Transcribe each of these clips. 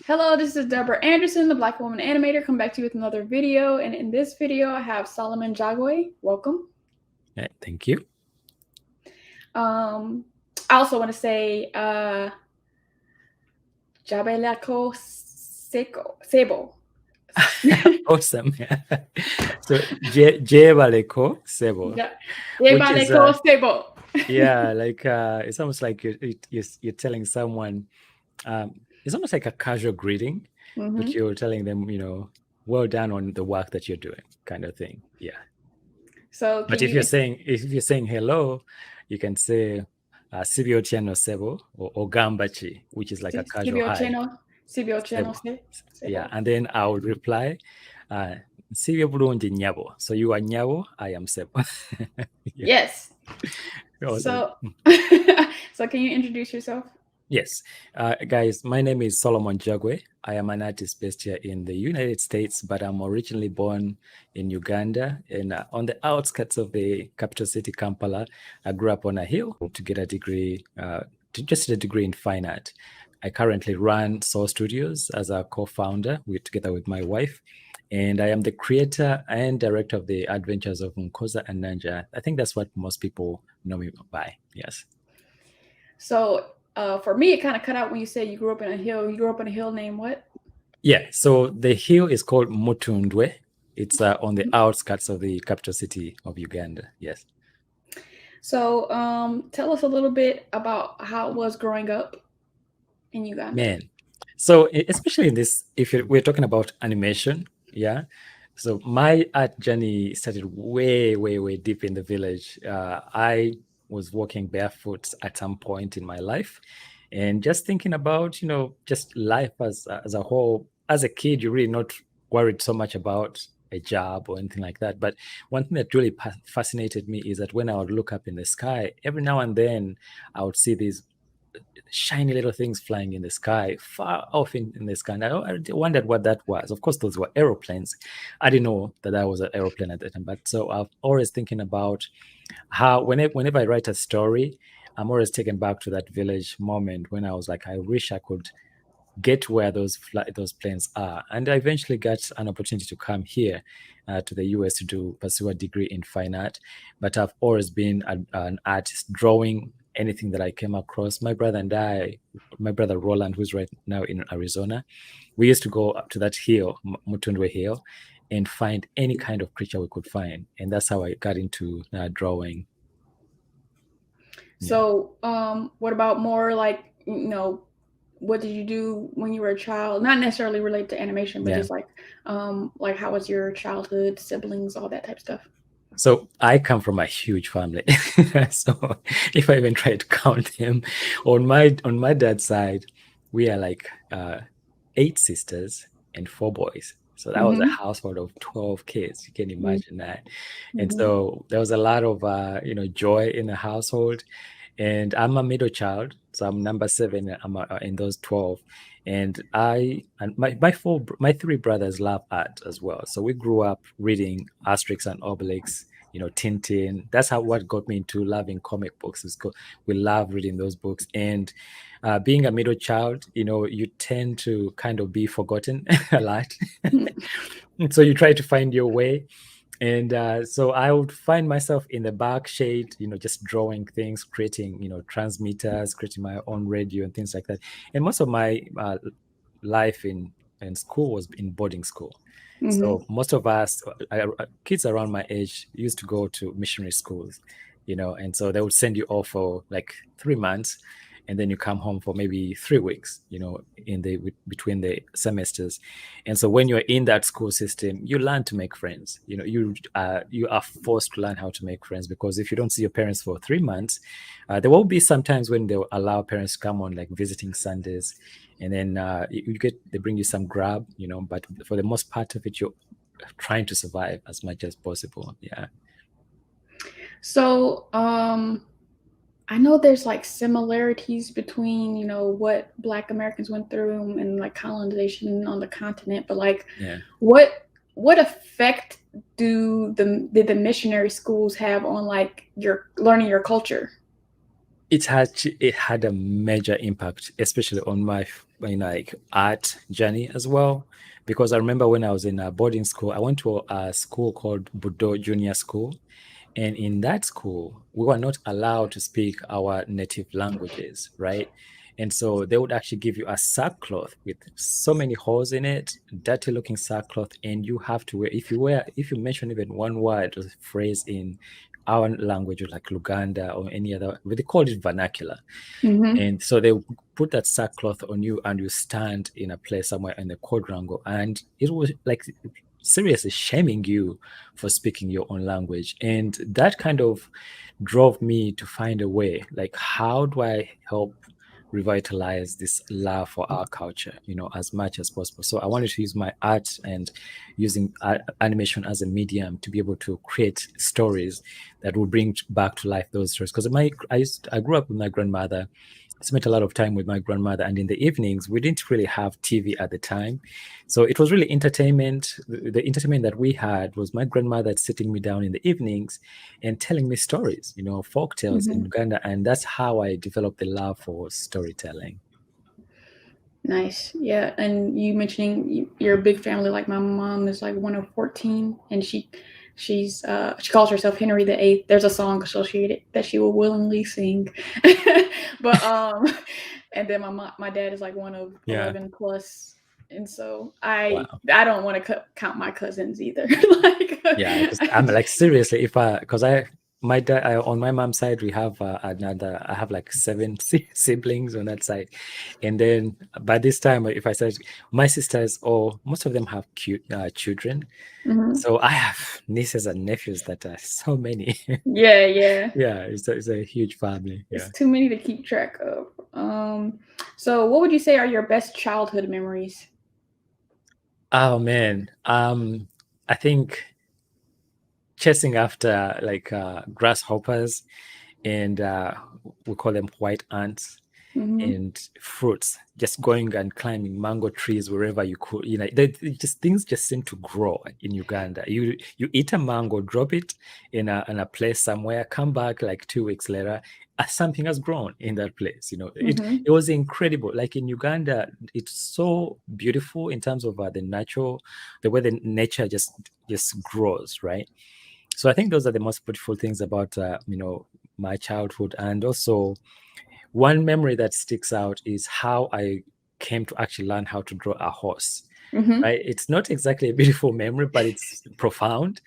Hello, this is Deborah Anderson, the Black Woman Animator, come back to you with another video. And in this video, I have Solomon Jagwe. Welcome. Thank you. I also want to say Jabeleko Sebo. Awesome. So Jebaleko Sebo, which is Jabeleko Sebo. like it's almost like you're telling someone. It's almost like a casual greeting, but you're telling them, well done on the work that you're doing, kind of thing. Yeah. So, But if you're saying hello, you can say Sibio Tiano Sebo or Gambachi, which is like a casual hi. Sibio. Yeah, and then I would reply, Sibio Bulungi Nyabo. So you are Nyabo, I am Sebo. Yeah. Yes. Awesome. So can you introduce yourself? Yes. Guys, my name is Solomon Jagwe. I am an artist based here in the United States, but I'm originally born in Uganda and on the outskirts of the capital city, Kampala. I grew up on a hill to get a degree, just a degree in fine art. I currently run Soul Studios as a co-founder together with my wife. And I am the creator and director of the Adventures of Nkoza and Nankya. I think that's what most people know me by. Yes. So for me, it kind of cut out when you said you grew up in a hill. You grew up in a hill named what? Yeah, so the hill is called Mutundwe. It's on the outskirts of the capital city of Uganda. Yes. So tell us a little bit about how it was growing up in Uganda. Man, so especially in this, if we're talking about animation, yeah. So my art journey started way, way, way deep in the village. I was walking barefoot at some point in my life, and just thinking about just life as a whole. As a kid, you're really not worried so much about a job or anything like that. But one thing that really fascinated me is that when I would look up in the sky, every now and then I would see these shiny little things flying in the sky, far off in the sky. And I wondered what that was. Of course, those were aeroplanes. I didn't know that was an aeroplane at the time. But so I'm always thinking about how whenever I write a story, I'm always taken back to that village moment when I was like, I wish I could get where those planes are. And I eventually got an opportunity to come here to the US to pursue a degree in fine art. But I've always been an artist, drawing anything that I came across. My brother Roland, who's right now in Arizona, we used to go up to that hill, Mutundwe Hill, and find any kind of creature we could find. And that's how I got into drawing. So what about more like, what did you do when you were a child? Not necessarily related to animation, but just like how was your childhood, siblings, all that type of stuff? So I come from a huge family. So if I even try to count them, on my dad's side, we are like 8 sisters and 4 boys. So that was a household of 12 kids. You can imagine that. And so there was a lot of joy in the household. And I'm a middle child, so I'm number 7. I'm in those 12. And my 3 brothers love art as well. So we grew up reading Asterix and Obelix, Tintin. That's what got me into loving comic books. We love reading those books. And being a middle child, you tend to kind of be forgotten a lot. So you try to find your way. And so I would find myself in the back shade, just drawing things, creating, transmitters, creating my own radio and things like that. And most of my life in school was in boarding school. So most of us, kids around my age, used to go to missionary schools, and so they would send you off for like 3 months, and then you come home for maybe 3 weeks, between the semesters. And so when you're in that school system, you learn to make friends. You are forced to learn how to make friends, because if you don't see your parents for 3 months, there will be some times when they'll allow parents to come on like visiting Sundays, and then they bring you some grub, but for the most part of it, you're trying to survive as much as possible. Yeah. So I know there's like similarities between, what Black Americans went through and like colonization on the continent, but like what effect did the missionary schools have on like your learning your culture? it had a major impact, especially on my like art journey as well. Because I remember when I was in a boarding school, I went to a school called Budo Junior School, and in that school, we were not allowed to speak our native languages, right? And so they would actually give you a sackcloth with so many holes in it, dirty looking sackcloth, and you have to wear, if you mention even one word or phrase in our language, like Luganda or any other, but they called it vernacular. Mm-hmm. And so they put that sackcloth on you and you stand in a place somewhere in the quadrangle. And it was like seriously shaming you for speaking your own language. And that kind of drove me to find a way, like, how do I help revitalize this love for our culture, as much as possible. So I wanted to use my art and using animation as a medium to be able to create stories that will bring back to life those stories. Because I grew up with my grandmother, spent a lot of time with my grandmother, and in the evenings we didn't really have TV at the time, so it was really entertainment. The entertainment that we had was my grandmother sitting me down in the evenings and telling me stories, folk tales in Mm-hmm. Uganda, and that's how I developed the love for storytelling. Nice. Yeah. And you mentioning you're a big family. Like my mom is like one of 14, and she calls herself Henry the Eighth. There's a song associated that she will willingly sing. But and then my dad is like one of Yeah. 11 plus, and so I Wow. I don't want to count my cousins either. Like Yeah, because I'm like, seriously, if I because I my dad on my mom's side, we have I have like seven siblings on that side, and then by this time, if I said my sisters, or most of them have cute children, Mhm. so I have nieces and nephews that are so many. Yeah, yeah. Yeah, it's a huge family. It's Yeah. too many to keep track of. So what would you say are your best childhood memories? Oh man, I think chasing after like grasshoppers, and we call them white ants, Mm-hmm. and fruits, just going and climbing mango trees wherever you could. Just things just seem to grow in Uganda. You eat a mango, drop it in a place somewhere, come back like 2 weeks later, something has grown in that place. Mm-hmm. It was incredible. Like in Uganda, it's so beautiful in terms of the way the nature just grows, right? So I think those are the most beautiful things about my childhood. And also, one memory that sticks out is how I came to actually learn how to draw a horse. Mm-hmm. Right? It's not exactly a beautiful memory, but it's profound,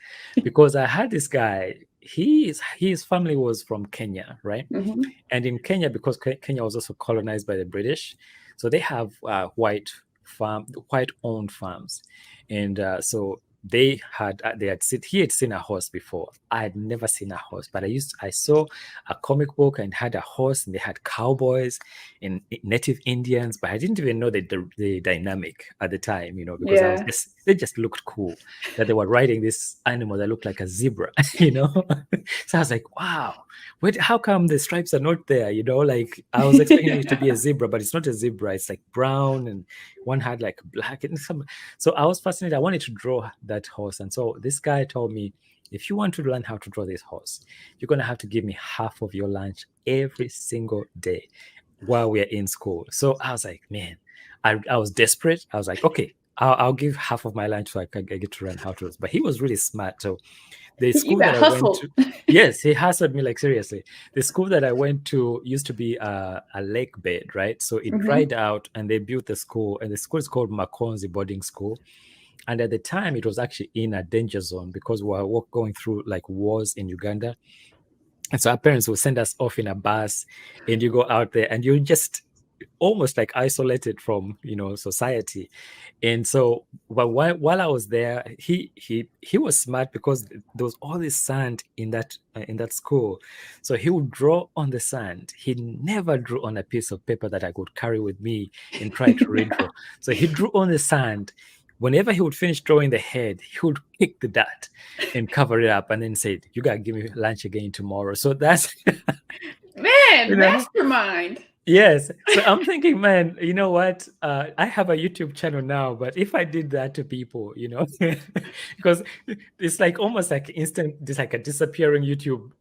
because I had this guy. His family was from Kenya, right? Mm-hmm. And in Kenya, because Kenya was also colonized by the British, so they have white owned farms, and so he had seen a horse before. I had never seen a horse, but I saw a comic book and had a horse, and they had cowboys and native Indians, but I didn't even know the dynamic at the time, because Yeah. they just looked cool that they were riding this animal that looked like a zebra, you know. So I was like, wow, wait, how come the stripes are not there? Like I was expecting it to be a zebra, but it's not a zebra. It's like brown, and one had like black and some. So I was fascinated. I wanted to draw that horse. And so this guy told me, if you want to learn how to draw this horse, you're going to have to give me half of your lunch every single day while we're in school. So I was like, man, I was desperate. I was like, okay, I'll give half of my lunch so I get to learn how to. But he was really smart. So the You school that got I went hustled. to, yes, he hassled me, like, seriously. The school that I went to used to be a lake bed, right? So it Mm-hmm. dried out, and they built the school, and the school is called Makonzi Boarding School. And at the time, it was actually in a danger zone because we were going through like wars in Uganda. And so our parents would send us off in a bus, and you go out there and you're just almost like isolated from society. And so, but while I was there, he was smart, because there was all this sand in that school. So he would draw on the sand. He never drew on a piece of paper that I could carry with me and try to redraw. So he drew on the sand. Whenever he would finish drawing the head, he would pick the dirt and cover it up, and then said, "You gotta give me lunch again tomorrow." So that's you Man, know mastermind. Yes. So I'm thinking, man, you know what? I have a YouTube channel now, but if I did that to people, because it's like almost like instant, just like a disappearing YouTube,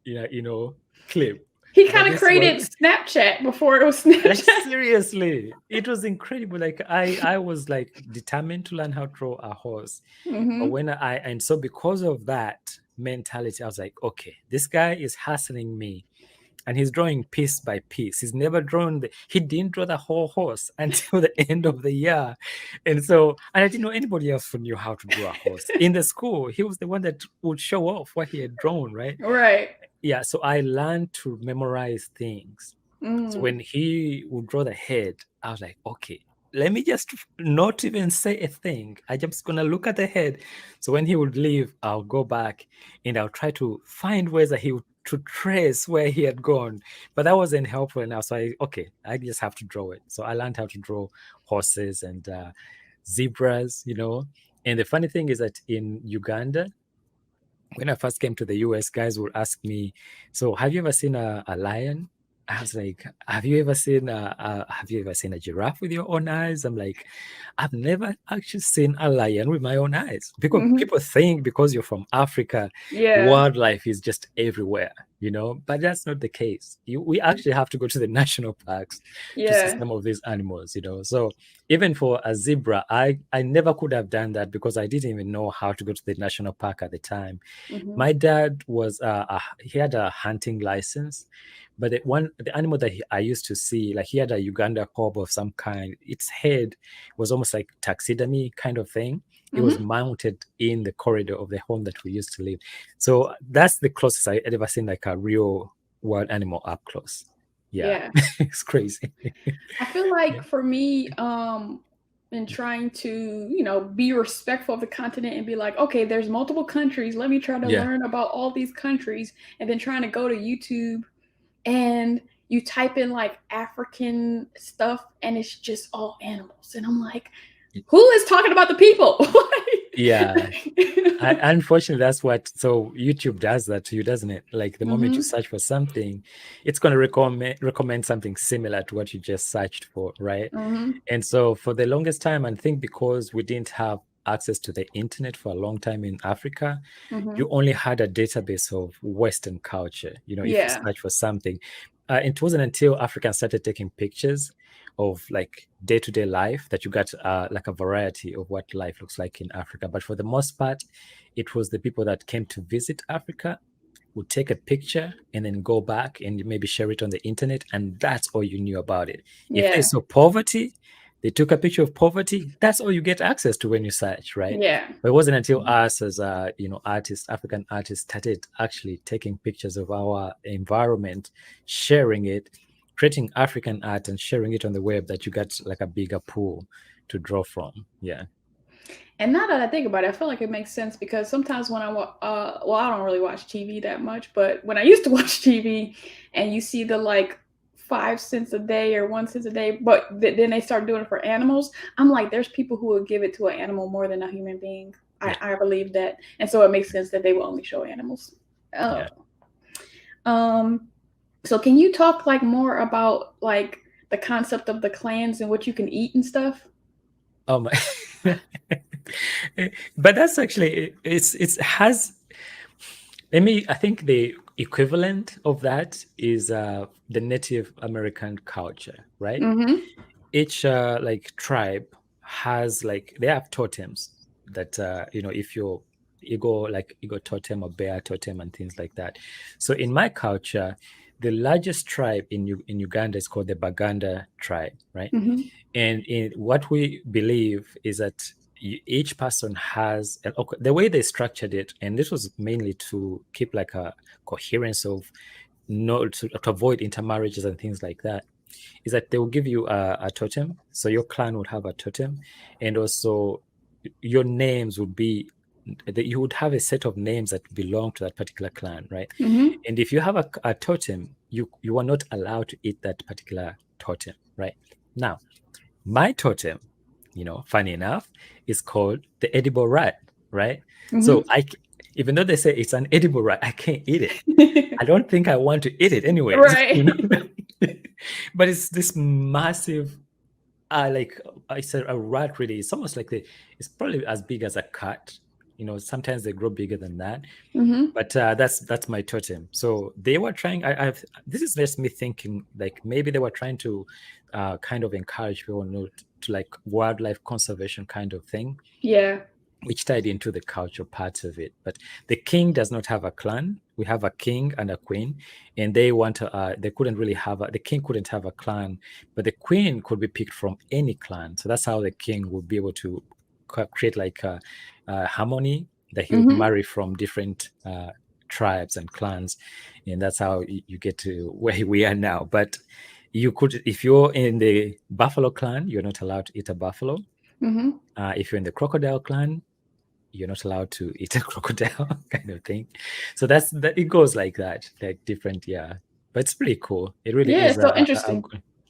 clip. He But kind of this was created Snapchat before it was like, Snapchat. seriously, it was incredible. Like I was like determined to learn how to draw a horse. But when and so because of that mentality, I was like, okay, this guy is hassling me and he's drawing piece by piece. He's never drawn he didn't draw the whole horse until the end of the year. And I didn't know anybody else who knew how to draw a horse. In the school, he was the one that would show off what he had drawn, right? Right. Yeah. So I learned to memorize things. So when he would draw the head, I was like, okay, let me just not even say a thing. I'm just going to look at the head. So when he would leave, I'll go back and I'll try to find ways that he would to trace where he had gone. But that wasn't helpful enough. So I just have to draw it. So I learned how to draw horses and zebras, And the funny thing is that in Uganda, when I first came to the US, guys would ask me, so have you ever seen a lion? I was like, have you ever seen a giraffe with your own eyes? I'm like, I've never actually seen a lion with my own eyes. Because people think because you're from Africa, wildlife is just everywhere, but that's not the case. We actually have to go to the national parks to see some of these animals, So even for a zebra, I never could have done that because I didn't even know how to go to the national park at the time. My dad was he had a hunting license, but the animal that I used to see, like he had a Uganda kob of some kind. Its head was almost like taxidermy kind of thing. It was mounted in the corridor of the home that we used to live. So that's the closest I had ever seen like a real wild animal up close. Yeah. It's crazy. I feel like for me, in trying to, be respectful of the continent and be like, okay, there's multiple countries. Let me try to learn about all these countries. And then trying to go to YouTube and you type in like African stuff and it's just all animals. And I'm like, who is talking about the people? Yeah. Unfortunately, so YouTube does that to you, doesn't it? Like the moment you search for something, it's going to recommend something similar to what you just searched for, right? And so for the longest time, I think because we didn't have access to the internet for a long time in Africa, you only had a database of Western culture, if you search for something. It wasn't until Africans started taking pictures of like day-to-day life that you got like a variety of what life looks like in Africa. But for the most part, it was the people that came to visit Africa would take a picture and then go back and maybe share it on the internet, and that's all you knew about it. If they saw poverty, they took a picture of poverty. That's all you get access to when you search, right? But it wasn't until us as artists, African artists, started actually taking pictures of our environment, sharing it, creating African art and sharing it on the web that you got like a bigger pool to draw from. Yeah. And now that I think about it, I feel like it makes sense because sometimes when I don't really watch TV that much, but when I used to watch TV and you see the like 5 cents a day or 1 cent a day, but then they start doing it for animals, I'm like, there's people who would give it to an animal more than a human being. I believe that. And so it makes sense that they will only show animals. So can you talk like more about like the concept of the clans and what you can eat and stuff? Oh my. But that's actually I think the equivalent of that is the Native American culture, right? Each like tribe has like they have totems that if you go totem or bear totem and things like that. So in my culture, the largest tribe in Uganda is called the Baganda tribe, right? And what we believe is that each person has the way they structured it, and this was mainly to keep like a coherence of to avoid intermarriages and things like that, is that they will give you a totem. So your clan would have a totem, and also your names would be that you would have a set of names that belong to that particular clan, right? And if you have a totem, you are not allowed to eat that particular totem, right? Now, my totem, funny enough, is called the edible rat, right? So even though they say it's an edible rat, I can't eat it. I don't think I want to eat it anyway. Right. But it's this massive, like I said, a rat really. It's almost like it's probably as big as a cat sometimes they grow bigger than that. Mm-hmm. But that's my totem. So they were trying. This is just me thinking, like maybe they were trying to kind of encourage people to like wildlife conservation kind of thing. Yeah. Which tied into the cultural parts of it. But the king does not have a clan. We have a king and a queen, and they couldn't really the king couldn't have a clan, but the queen could be picked from any clan. So that's how the king would be able to create like a harmony, that he would marry from different tribes and clans, and that's how you get to where we are now. But you could, if you're in the buffalo clan, you're not allowed to eat a buffalo. If you're in the crocodile clan, you're not allowed to eat a crocodile, kind of thing. So it goes like that, like different, yeah. But it's pretty cool. It really is. It's so interesting.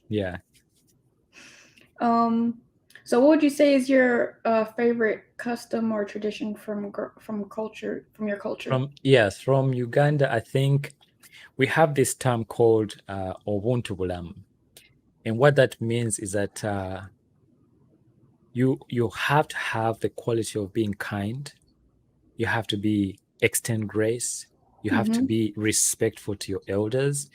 Yeah. So what would you say is your favorite custom or tradition from your culture? From Uganda, I think we have this term called Obuntubulamu. And what that means is that you have to have the quality of being kind. You have to extend grace. You have to be respectful to your elders.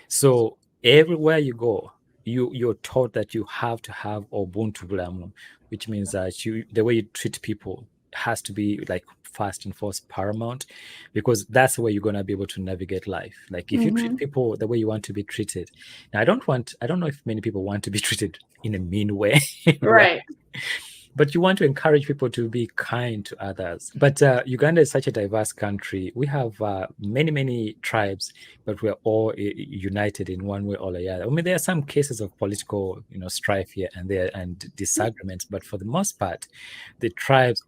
So everywhere you go, you're taught that you have to have Obuntubulamu, which means that the way you treat people has to be like first and foremost paramount, because that's the way you're going to be able to navigate life. Like if you treat people the way you want to be treated. Now, I don't know if many people want to be treated in a mean way, right? But you want to encourage people to be kind to others. But Uganda is such a diverse country. We have many, many tribes, but we're all united in one way or the other. I mean, there are some cases of political, strife here and there and disagreements, but for the most part,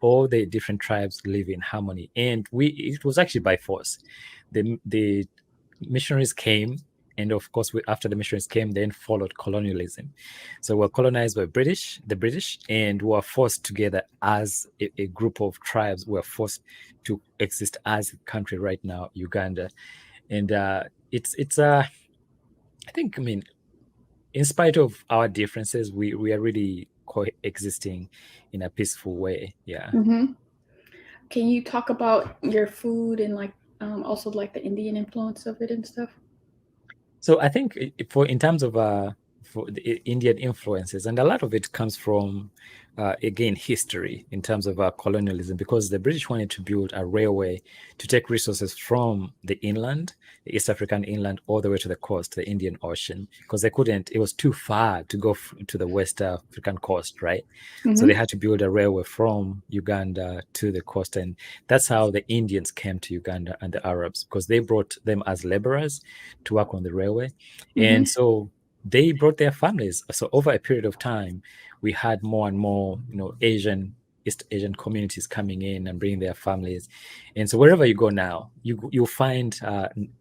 all the different tribes live in harmony. And it was actually by force. The missionaries came. And of course, after the missionaries came, then followed colonialism. So we're colonized by the British, and we were forced together as a group of tribes. We're forced to exist as a country right now, Uganda. And it's I think, in spite of our differences, we are really coexisting in a peaceful way. Yeah. Can you talk about your food and also like the Indian influence of it and stuff? So I think in terms of for the Indian influences, and a lot of it comes from again history in terms of colonialism, because the British wanted to build a railway to take resources from the inland, the East African inland, all the way to the coast, the Indian Ocean, because they couldn't. It was too far to go to the West African coast, right? So they had to build a railway from Uganda to the coast, and that's how the Indians came to Uganda and the Arabs, because they brought them as laborers to work on the railway. And so they brought their families. So over a period of time, we had more and more, East Asian communities coming in and bringing their families. And so wherever you go now, you'll find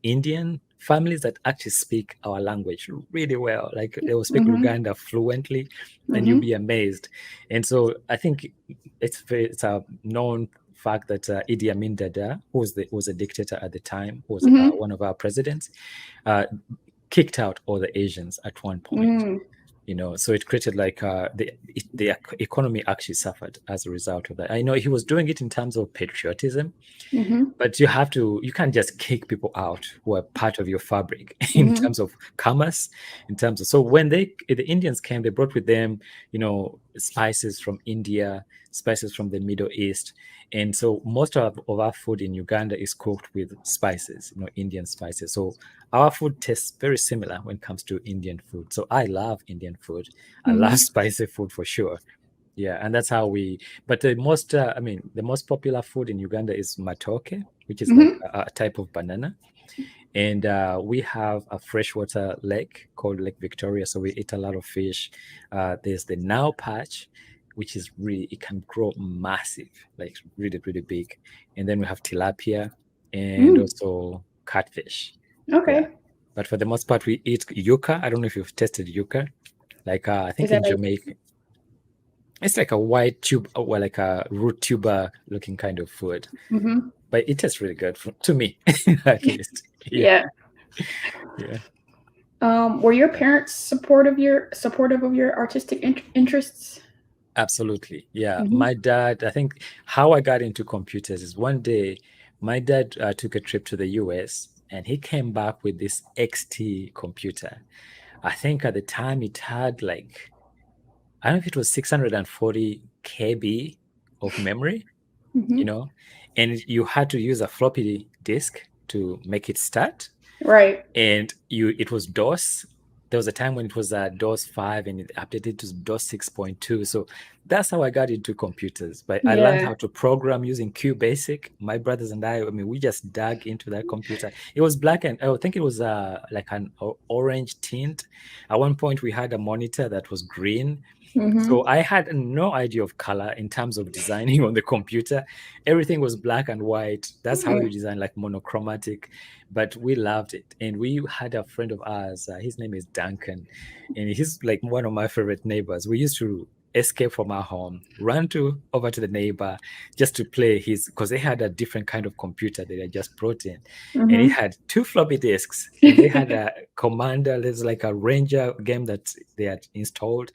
Indian families that actually speak our language really well. Like they will speak Luganda fluently, and you'll be amazed. And so I think it's a known fact that Idi Amin Dada, who was a dictator at the time, who was one of our presidents, kicked out all the Asians at one point. So it created like the economy actually suffered as a result of that. I know he was doing it in terms of patriotism, but you can't just kick people out who are part of your fabric in terms of commerce, so when the Indians came, they brought with them, spices from India, spices from the Middle East. And so most of our food in Uganda is cooked with spices, Indian spices. So our food tastes very similar when it comes to Indian food. So I love Indian food. I love spicy food for sure. Yeah, and that's how but the most popular food in Uganda is matoke, which is like a type of banana. And we have a freshwater lake called Lake Victoria, so we eat a lot of fish. There's the Nile Patch, which is it can grow massive, like really, really big. And then we have tilapia and also catfish. Okay. Yeah. But for the most part, we eat yuca. I don't know if you've tasted yuca. Like I think in Jamaica, it's like a white tube, or like a root tuber looking kind of food. But it tastes really good to me, at least. Yeah. Were your parents supportive of your artistic interests? Absolutely. Yeah. Mm-hmm. My dad, I think how I got into computers is one day my dad took a trip to the US and he came back with this XT computer. I think at the time it had like, I don't know if it was 640 KB of memory, Mm-hmm. and you had to use a floppy disk to make it start. Right. And it was DOS. There was a time when it was DOS 5 and it updated to DOS 6.2. So that's how I got into computers. But I learned Yeah. how to program using QBasic. My brothers and I mean, we just dug into that computer. It was black and I think it was like an orange tint. At one point, we had a monitor that was green. Mm-hmm. So I had no idea of color in terms of designing on the computer. Everything was black and white. That's how you design, like monochromatic. But we loved it. And we had a friend of ours, his name is Duncan, and he's like one of my favorite neighbors. We used to escape from our home, run to over to the neighbor just to play his, because they had a different kind of computer that I just brought in. And it Mm-hmm. had two floppy disks, and they had a commander, there's like a ranger game that they had installed,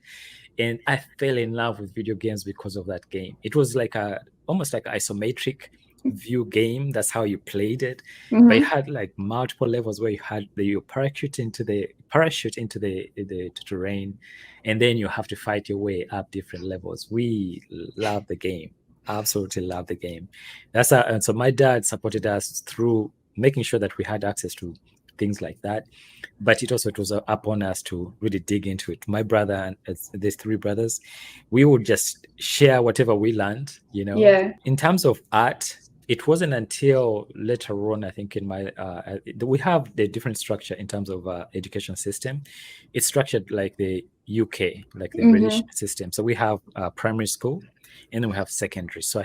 and I fell in love with video games because of that game. It was like a almost like isometric view game. That's how you played it. But it Mm-hmm. had like multiple levels where you parachute into the terrain, and then you have to fight your way up different levels. We love the game. Absolutely love the game. And so my dad supported us through making sure that we had access to things like that, but it was upon us to really dig into it. My brother and there's three brothers, we would just share whatever we learned. Yeah. In terms of art, it wasn't until later on, I think, in my we have the different structure in terms of education system. It's structured like the UK, like the British Mm-hmm. system. So we have primary school, and then we have secondary. So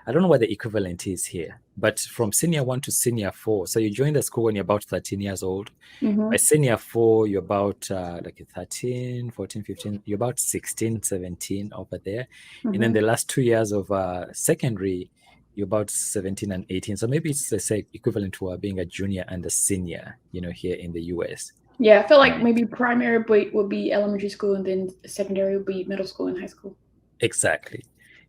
I don't know what the equivalent is here, but from senior 1 to senior 4. So you join the school when you're about 13 years old. By Mm-hmm. senior 4, you're about like 13, 14, 15, you're about 16, 17 over there. And then Mm-hmm. the last 2 years of secondary, you're about 17 and 18. So maybe it's, let's say, equivalent to being a junior and a senior, here in the US. Yeah, I feel like Um, maybe primary would be elementary school, and then secondary would be middle school and high school. Exactly.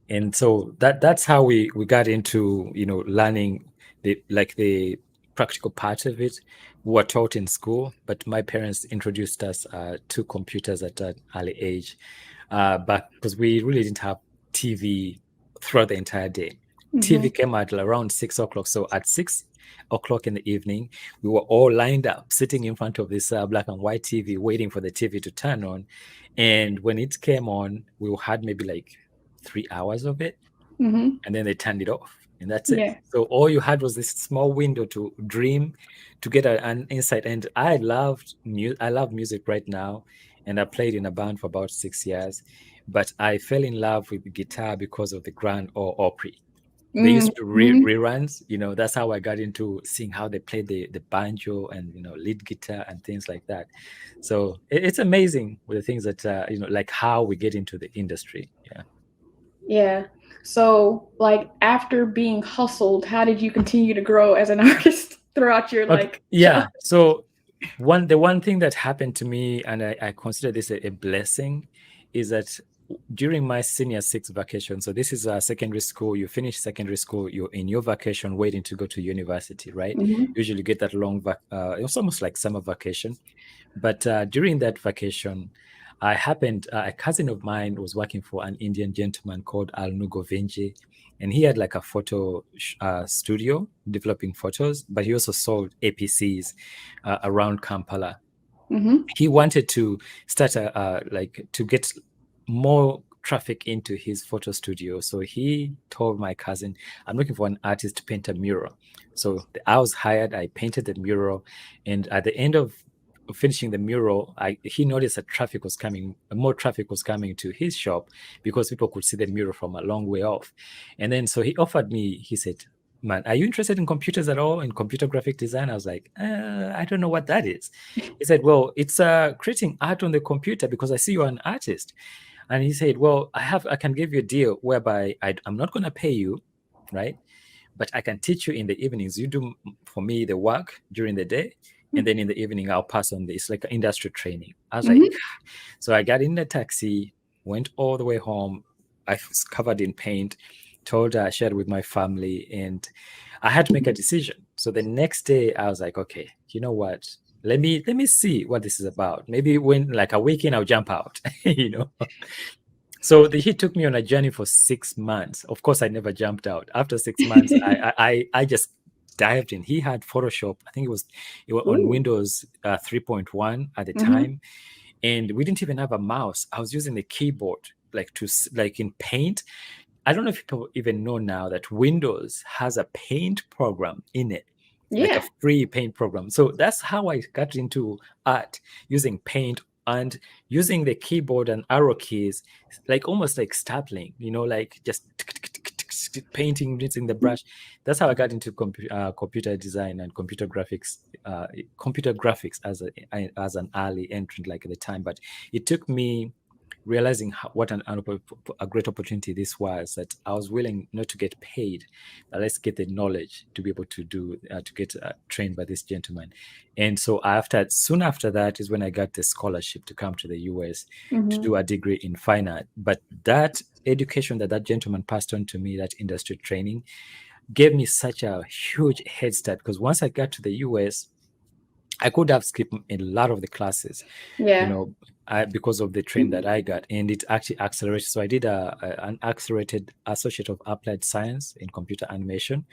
And so that's how we got into, learning the practical part of it. We were taught in school, but my parents introduced us to computers at an early age. But because we really didn't have TV throughout the entire day. Mm-hmm. TV came at around 6 o'clock. So at 6 o'clock in the evening, we were all lined up, sitting in front of this black and white TV, waiting for the TV to turn on. And when it came on, we had maybe like 3 hours of it, Mm-hmm. and then they turned it off, and that's it. Yeah. So all you had was this small window to dream, to get an insight. And I love music right now, and I played in a band for about 6 years, but I fell in love with guitar because of the Grand Ole Opry. They used to Mm-hmm. reruns. That's how I got into seeing how they play the banjo and lead guitar and things like that. So it's amazing with the things that like how we get into the industry. Yeah. Yeah. So, like, after being hustled, how did you continue to grow as an artist throughout your Okay. like Yeah. child? So the one thing that happened to me, and I consider this a blessing, is that during my senior 6 vacation, so this is secondary school, you finish secondary school, you're in your vacation waiting to go to university, right? Mm-hmm. Usually you get that long it was almost like summer vacation. But during that vacation, a cousin of mine was working for an Indian gentleman called Al Nugovinji, and he had like a photo studio developing photos, but he also sold APCs around Kampala. Mm-hmm. He wanted to start to get more traffic into his photo studio. So he told my cousin, I'm looking for an artist to paint a mural. So I was hired, I painted the mural, and at the end of finishing the mural, he noticed that more traffic was coming to his shop because people could see the mural from a long way off. And then so he offered me, he said, man, are you interested in computers at all, in computer graphic design? I was like, I don't know what that is. He said, well, it's creating art on the computer because I see you're an artist. And he said, well, I can give you a deal whereby I'm not going to pay you, right? But I can teach you in the evenings. You do for me the work during the day, and then in the evening I'll pass on this like industry training. I was like, Mm-hmm. so I got in a taxi, went all the way home. I was covered in paint, shared with my family, and I had to make a decision. So the next day I was like, okay, you know what? Let me see what this is about. Maybe when like a week in, I'll jump out, you know. So he took me on a journey for 6 months. Of course, I never jumped out. After 6 months, I just dived in. He had Photoshop. I think it was on Ooh. Windows 3.1 at the Mm-hmm. time, and we didn't even have a mouse. I was using the keyboard, like in Paint. I don't know if people even know now that Windows has a Paint program in it, like a Yeah. free Paint program. So that's how I got into art, using Paint and using the keyboard and arrow keys, like almost like stapling, you know, like just painting, using the brush. That's how I got into computer design and computer graphics as an early entrant, like at the time. But it took me realizing what a great opportunity this was, that I was willing not to get paid, but let's get the knowledge to be able to get trained by this gentleman. And so soon after that is when I got the scholarship to come to the US to Mm-hmm. do a degree in fine art. But that education that gentleman passed on to me, that industry training, gave me such a huge head start, because once I got to the US, I could have skipped a lot of the classes, you Yeah. know, because of the train that I got, and it actually accelerated. So I did an accelerated Associate of Applied Science in Computer Animation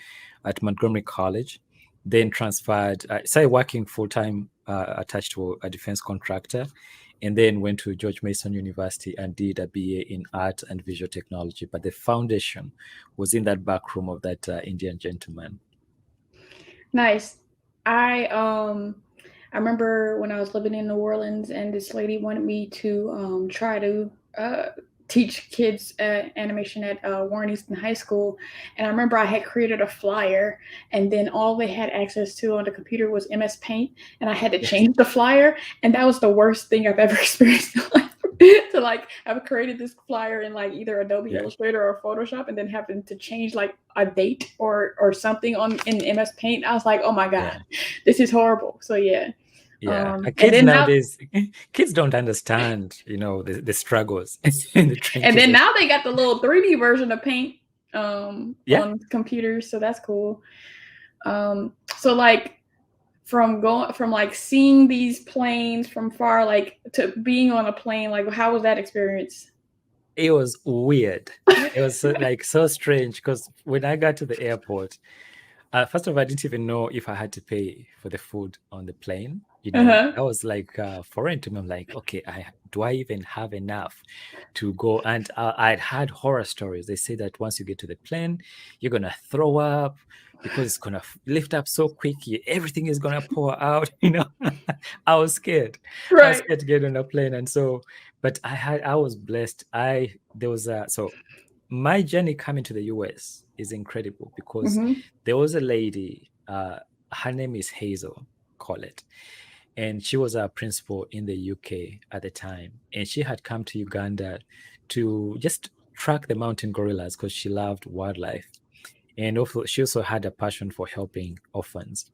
at Montgomery College, then transferred, started working full time attached to a defense contractor, and then went to George Mason University and did a BA in Art and Visual Technology. But the foundation was in that back room of that Indian gentleman. Nice. I remember when I was living in New Orleans, and this lady wanted me to try to teach kids animation at Warren Easton High School. And I remember I had created a flyer, and then all they had access to on the computer was MS Paint, and I had to Yes. change the flyer, and that was the worst thing I've ever experienced in life. To like have created this flyer in like either Adobe Yeah. Illustrator or Photoshop, and then having to change like a date or something on in MS Paint. I was like, oh my god, Yeah. this is horrible. So yeah. Yeah, And kids then now, nowadays, kids don't understand, you know, the struggles in the and trenches then of. now they got the little 3D version of Paint Yeah, on computers, so that's cool. So like from like seeing these planes from far, like to being on a plane, like how was that experience? it was weird. It was so strange, because when I got to the airport, first of all, I didn't even know if I had to pay for the food on the plane. You know, Uh-huh. that was like foreign to me. I'm like, okay, do I even have enough to go? And I'd had horror stories. They say that once you get to the plane, you're gonna throw up because it's gonna lift up so quick. Everything is gonna pour out. You know, I was scared. I was Right. scared to get on a plane, and so, but I was blessed. There was a so my journey coming to the US is incredible, because Mm-hmm. there was a lady, her name is Hazel Collett, and she was a principal in the UK at the time. And she had come to Uganda to just track the mountain gorillas because she loved wildlife. And also, she also had a passion for helping orphans.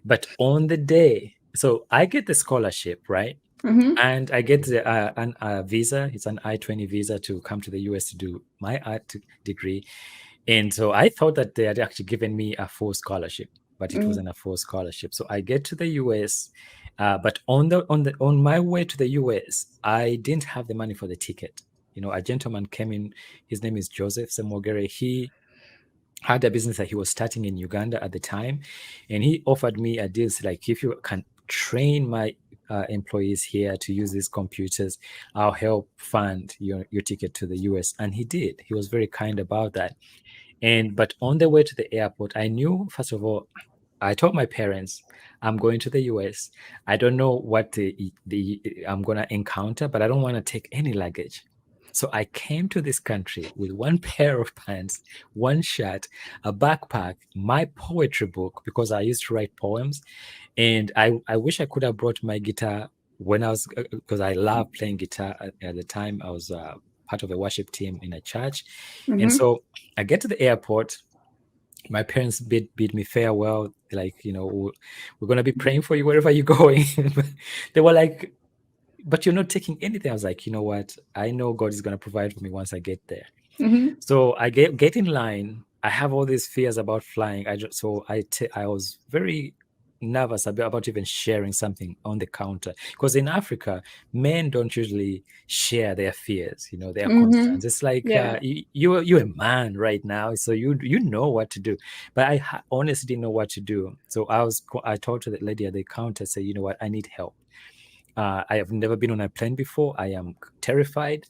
But on the day, so I get the scholarship, right? Mm-hmm. And I get a visa. It's an I-20 visa to come to the US to do my art degree. And so I thought that they had actually given me a full scholarship, but it Mm-hmm. wasn't a full scholarship. So I get to the US, but on my way to the US, I didn't have the money for the ticket. You know, a gentleman came in. His name is Joseph Semogere. He had a business that he was starting in Uganda at the time, and he offered me a deal like, if you can train my employees here to use these computers, I'll help fund your ticket to the US. And he did. He was very kind about that. But on the way to the airport, I knew, first of all, I told my parents, I'm going to the US. I don't know what the I'm gonna encounter, but I don't want to take any luggage. So I came to this country with one pair of pants, one shirt, a backpack, my poetry book, because I used to write poems. And I wish I could have brought my guitar when I was, because I love playing guitar at the time. I was part of a worship team in a church. And Mm-hmm. so I get to the airport. My parents bid me farewell, like, you know, we're going to be praying for you wherever you're going. They were like, but you're not taking anything. I was like, you know what? I know God is going to provide for me once I get there. Mm-hmm. So I get in line. I have all these fears about flying. I was very nervous about even sharing something on the counter, because in Africa, men don't usually share their fears, their Mm-hmm. concerns. It's like Yeah. you're a man right now, so you know what to do. But I honestly didn't know what to do. So I talked to the lady at the counter, say, you know what, I need help. I have never been on a plane before. I am terrified.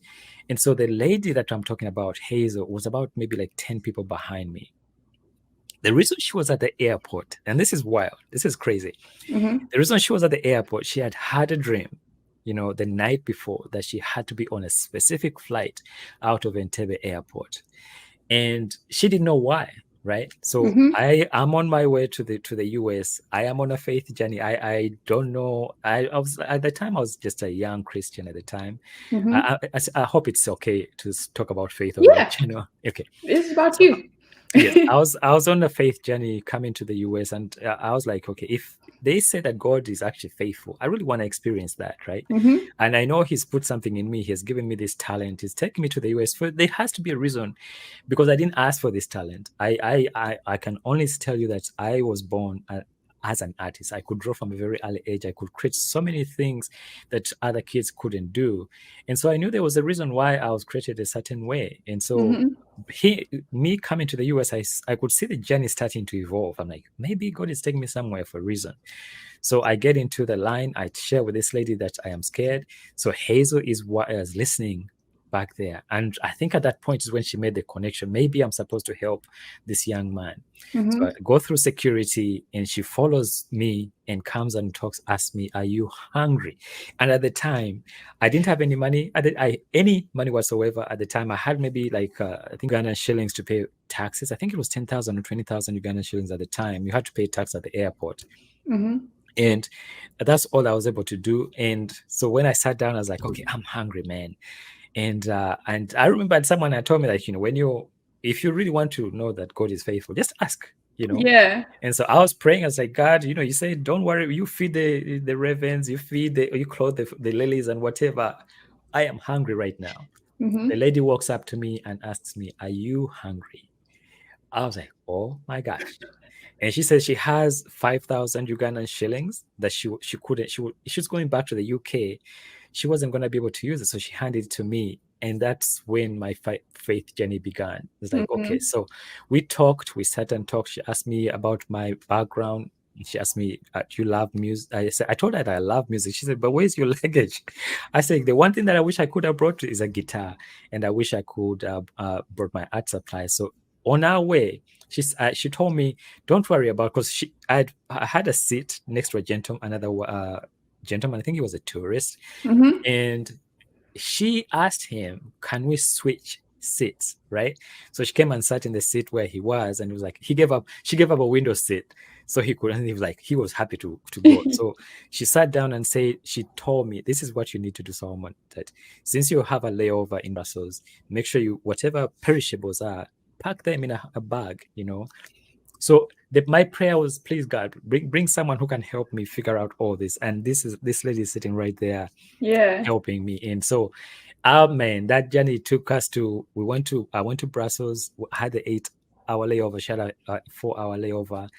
And so the lady that I'm talking about, Hazel, was about maybe like 10 people behind me. The reason she was at the airport, and this is wild, this is crazy. Mm-hmm. The reason she was at the airport, she had a dream, the night before, that she had to be on a specific flight out of Entebbe airport. And she didn't know why, right? So Mm-hmm. I'm on my way to the US. I am on a faith journey. I don't know. I was at the time, I was just a young Christian at the time. Mm-hmm. I hope it's okay to talk about faith on my Yeah. channel. Okay. This is about So you. yes, I was on a faith journey coming to the US, and I was like, okay, if they say that God is actually faithful, I really want to experience that, right? Mm-hmm. And I know He's put something in me. He has given me this talent. He's taking me to the US. For there has to be a reason, because I didn't ask for this talent. I can only tell you that I was born as an artist. I could draw from a very early age. I could create so many things that other kids couldn't do, and so I knew there was a reason why I was created a certain way. And so Mm-hmm. me coming to the US, I could see the journey starting to evolve. I'm like, maybe God is taking me somewhere for a reason. So I get into the line. I share with this lady that I am scared. So Hazel is what I was listening back there. And I think at that point is when she made the connection. Maybe I'm supposed to help this young man. So I Mm-hmm. go through security, and she follows me and comes and asks me, "Are you hungry?" And at the time, I didn't have any money. Any money whatsoever at the time. I had maybe like I think Ugandan shillings to pay taxes. I think it was 10,000 or 20,000 Ugandan shillings at the time. You had to pay tax at the airport. Mm-hmm. And that's all I was able to do. And so when I sat down, I was like, okay, I'm hungry, man. And I remember someone had told me that, if you really want to know that God is faithful, just ask. Yeah. And so I was praying. I was like, God, you say, don't worry, you feed the ravens, you clothe the lilies and whatever. I am hungry right now. The Mm-hmm. lady walks up to me and asks me, are you hungry? I was like, oh my gosh. And she says she has 5,000 Ugandan shillings that she couldn't, she's going back to the UK. She wasn't going to be able to use it. So she handed it to me. And that's when my faith journey began. It's like, okay, Mm-hmm. so we sat and talked. She asked me about my background. She asked me, do you love music? I told her that I love music. She said, but where's your luggage? I said, the one thing that I wish I could have brought is a guitar. And I wish I could brought my art supplies. So on our way, she told me, don't worry about, because I had a seat next to a another gentleman. I think he was a tourist, Mm-hmm. and she asked him, can we switch seats, right? So she came and sat in the seat where he was, and it was like she gave up a window seat so he could, and he was like, he was happy to go. So she sat down and she told me, this is what you need to do, Solomon, that since you have a layover in Brussels, make sure whatever perishables are, pack them in a bag. So my prayer was, please God, bring someone who can help me figure out all this. And this lady is sitting right there Yeah. helping me. And so, oh man, that journey took us I went to Brussels, had the 8-hour layover, she had a 4-hour layover.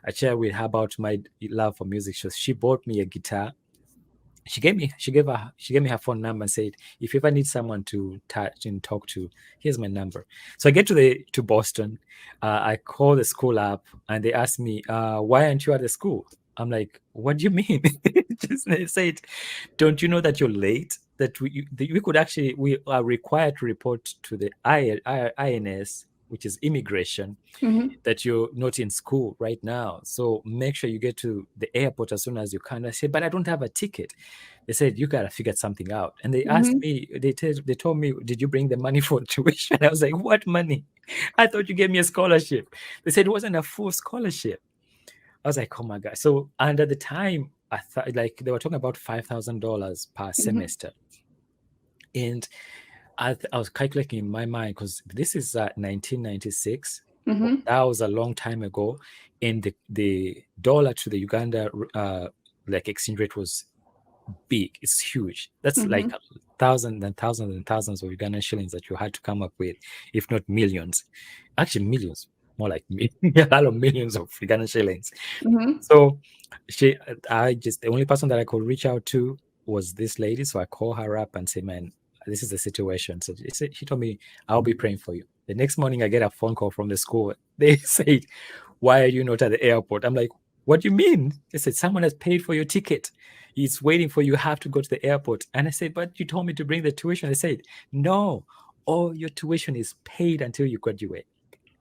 I shared with her about my love for music. So she bought me a guitar. She gave me her phone number and said, if you ever need someone to touch and talk to, here's my number. So I get to Boston. I call the school up, and they ask me, why aren't you at the school? I'm like, what do you mean? They said, don't you know that you're late? That we are required to report to the INS, which is immigration, Mm-hmm. that you're not in school right now. So make sure you get to the airport as soon as you can. I said, but I don't have a ticket. They said, you got to figure something out. And they asked Mm-hmm. me, they told me, did you bring the money for tuition? I was like, what money? I thought you gave me a scholarship. They said it wasn't a full scholarship. I was like, oh my God. So, and at the time, I thought, like, they were talking about $5,000 per Mm-hmm. semester. And I was calculating in my mind, because this is 1996. Mm-hmm. That was a long time ago. And the dollar to the Uganda like exchange rate was big. It's huge. That's like thousands and thousands and thousands of Ugandan shillings that you had to come up with, if not millions. Actually, millions, more like a lot of millions of Ugandan shillings. So the only person that I could reach out to was this lady. So I call her up and say, man, this is the situation. So she told me, I'll be praying for you. The next morning, I get a phone call from the school. They said, why are you not at the airport? I'm like, what do you mean? They said, someone has paid for your ticket. He's waiting for you. You have to go to the airport. And I said, but you told me to bring the tuition. They said, no, all your tuition is paid until you graduate.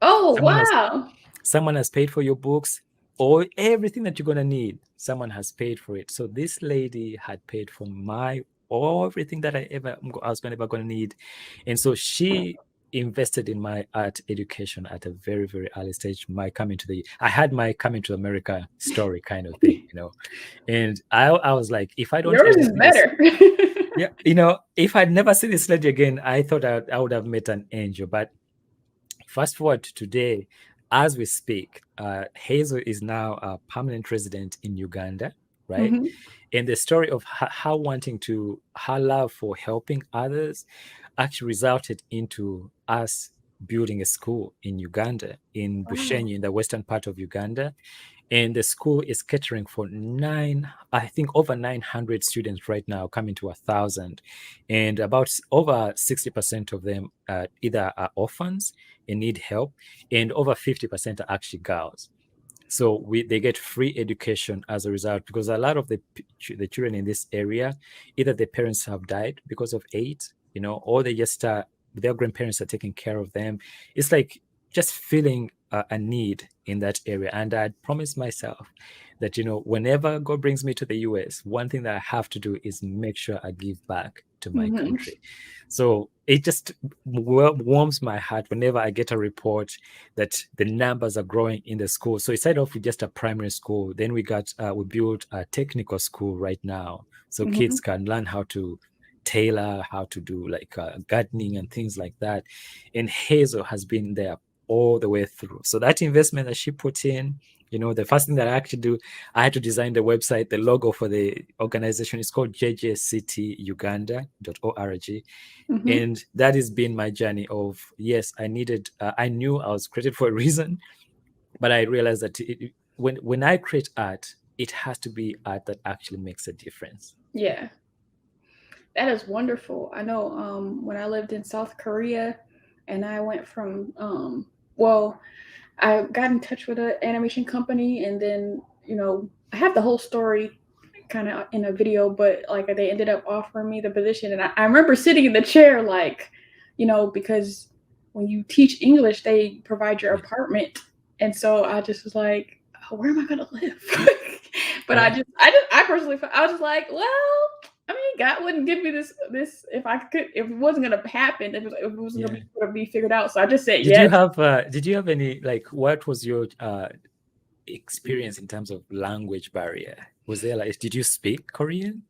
Oh, wow. Someone has paid for your books, or everything that you're going to need. Someone has paid for it. So this lady had paid for everything that I was ever going to need. And so she invested in my art education at a very, very early stage. I had my coming to America story kind of thing, and I was like, if I don't yours is better. Yeah, if I'd never seen this lady again, I thought I would have met an angel. But fast forward to today, as we speak, Hazel is now a permanent resident in Uganda, right? And the story of her love for helping others actually resulted into us building a school in Uganda, in Bushenyi, in the western part of Uganda. And the school is catering for over 900 students right now, coming to 1,000. And about over 60% of them either are orphans and need help, and over 50% are actually girls. So they get free education as a result, because a lot of the children in this area, either their parents have died because of AIDS, or they just their grandparents are taking care of them. It's like just feeling a need in that area. And I promised myself that, whenever God brings me to the US, one thing that I have to do is make sure I give back to my country. So it just warms my heart whenever I get a report that the numbers are growing in the school. So it started off with just a primary school. Then we built a technical school right now, so kids can learn how to tailor, how to do like gardening and things like that. And Hazel has been there all the way through. So that investment that she put in, the first thing that I actually do, I had to design the website. The logo for the organization is called jjctuganda.org. And that has been my journey of, yes, I knew I was created for a reason, but I realized that when I create art, it has to be art that actually makes a difference. Yeah. That is wonderful. I know when I lived in South Korea and I went from, I got in touch with an animation company, and then, I have the whole story kind of in a video, but like they ended up offering me the position. And I remember sitting in the chair, like, because when you teach English, they provide your apartment. And so I just was like, oh, where am I going to live? But I personally, I was just like, well, I mean, God wouldn't give me this if it wasn't going to happen, if it wasn't going to be figured out. So I just said yes. Did you have any, like, what was your experience in terms of language barrier? Was there did you speak Korean?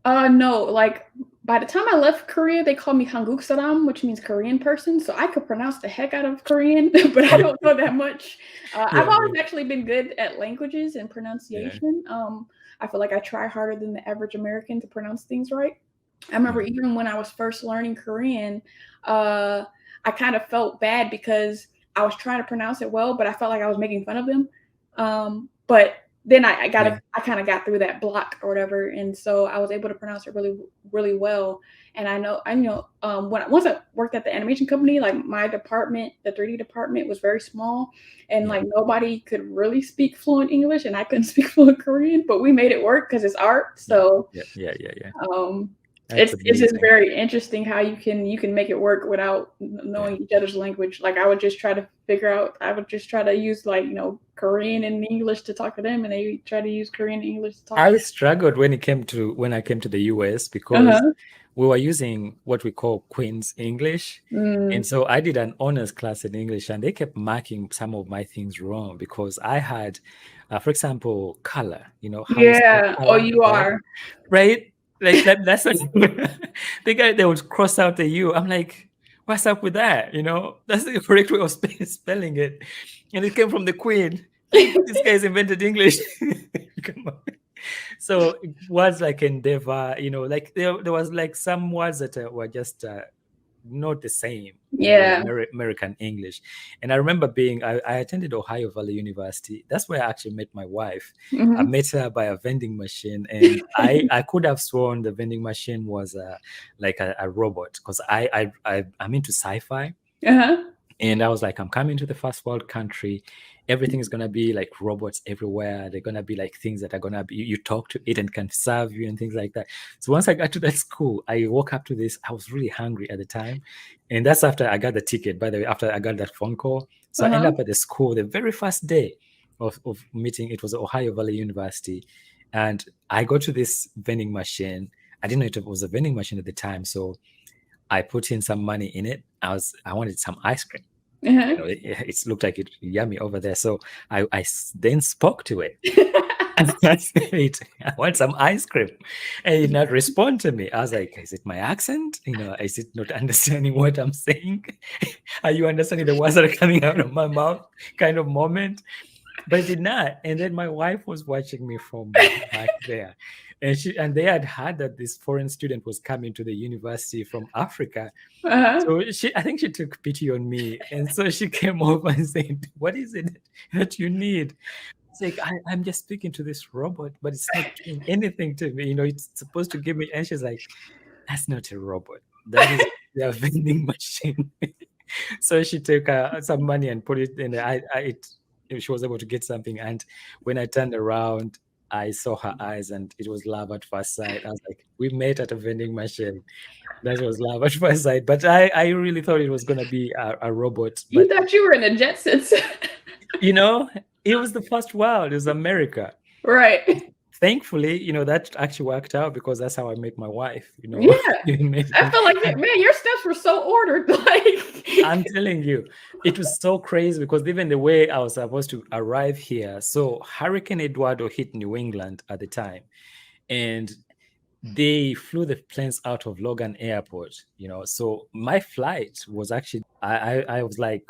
No, like by the time I left Korea, they called me Hanguk Saram, which means Korean person. So I could pronounce the heck out of Korean, but I don't know that much. I've always actually been good at languages and pronunciation. I feel like I try harder than the average American to pronounce things right. I remember even when I was first learning Korean, I kind of felt bad because I was trying to pronounce it well, but I felt like I was making fun of them. But then I kind of got through that block or whatever, and so I was able to pronounce it really, really well. And once I worked at the animation company, like my department, the 3D department, was very small, and like nobody could really speak fluent English, and I couldn't speak fluent Korean, but we made it work because it's art. So it's just very interesting how you can make it work without knowing each other's language. Like I would just try to use Korean and English to talk to them, and they try to use Korean and English to talk. I struggled when I came to the US because we were using what we call Queen's English. And so I did an honors class in English, and they kept marking some of my things wrong because I had, for example, color, how you spell color, you are. Right? Like that's like they would cross out the U. I'm like, what's up with that? That's the correct way of spelling it. And it came from the Queen. This guy's invented English. Come on. So words like endeavor, like there was like some words that were just not the same with Yeah. American English. And I remember I attended Ohio Valley University. That's where I actually met my wife. I Mm-hmm. met her by a vending machine, and I could have sworn the vending machine was like a robot, because I'm into sci-fi. Uh-huh. And I was like, I'm coming to the first world country. Everything is going to be like robots everywhere. They're going to be like things that are going to be, you talk to it and can serve you and things like that. So once I got to that school, I woke up to this. I was really hungry at the time. And that's after I got the ticket, by the way, after I got that phone call. So I ended Uh-huh. up at the school the very first day of meeting. It was Ohio Valley University. And I go to this vending machine. I didn't know it was a vending machine at the time. So I put in some money in it. I wanted some ice cream. Uh-huh. It looked like it yummy over there. So I then spoke to it. And I said, I want some ice cream. And it did not respond to me. I was like, is it my accent? Is it not understanding what I'm saying? Are you understanding the words that are coming out of my mouth? Kind of moment. But it did not. And then my wife was watching me from back there. And they had heard that this foreign student was coming to the university from Africa. Uh-huh. So I think she took pity on me. And so she came over and said, what is it that you need? It's like, I'm just speaking to this robot, but it's not doing anything to me. It's supposed to give me. And she's like, that's not a robot. That is a vending machine. So she took some money and put it in. She was able to get something. And when I turned around, I saw her eyes, and it was love at first sight. I was like, we met at a vending machine. That was love at first sight. But I really thought it was going to be a robot. You But, thought you were in a Jetsons. it was the first world. It was America. Right. Thankfully, that actually worked out, because that's how I met my wife. Yeah. I feel like, man, your steps were so ordered. I'm telling you, it was so crazy, because even the way I was supposed to arrive here. So Hurricane Eduardo hit New England at the time, and they flew the planes out of Logan Airport. So my flight was actually, I was like,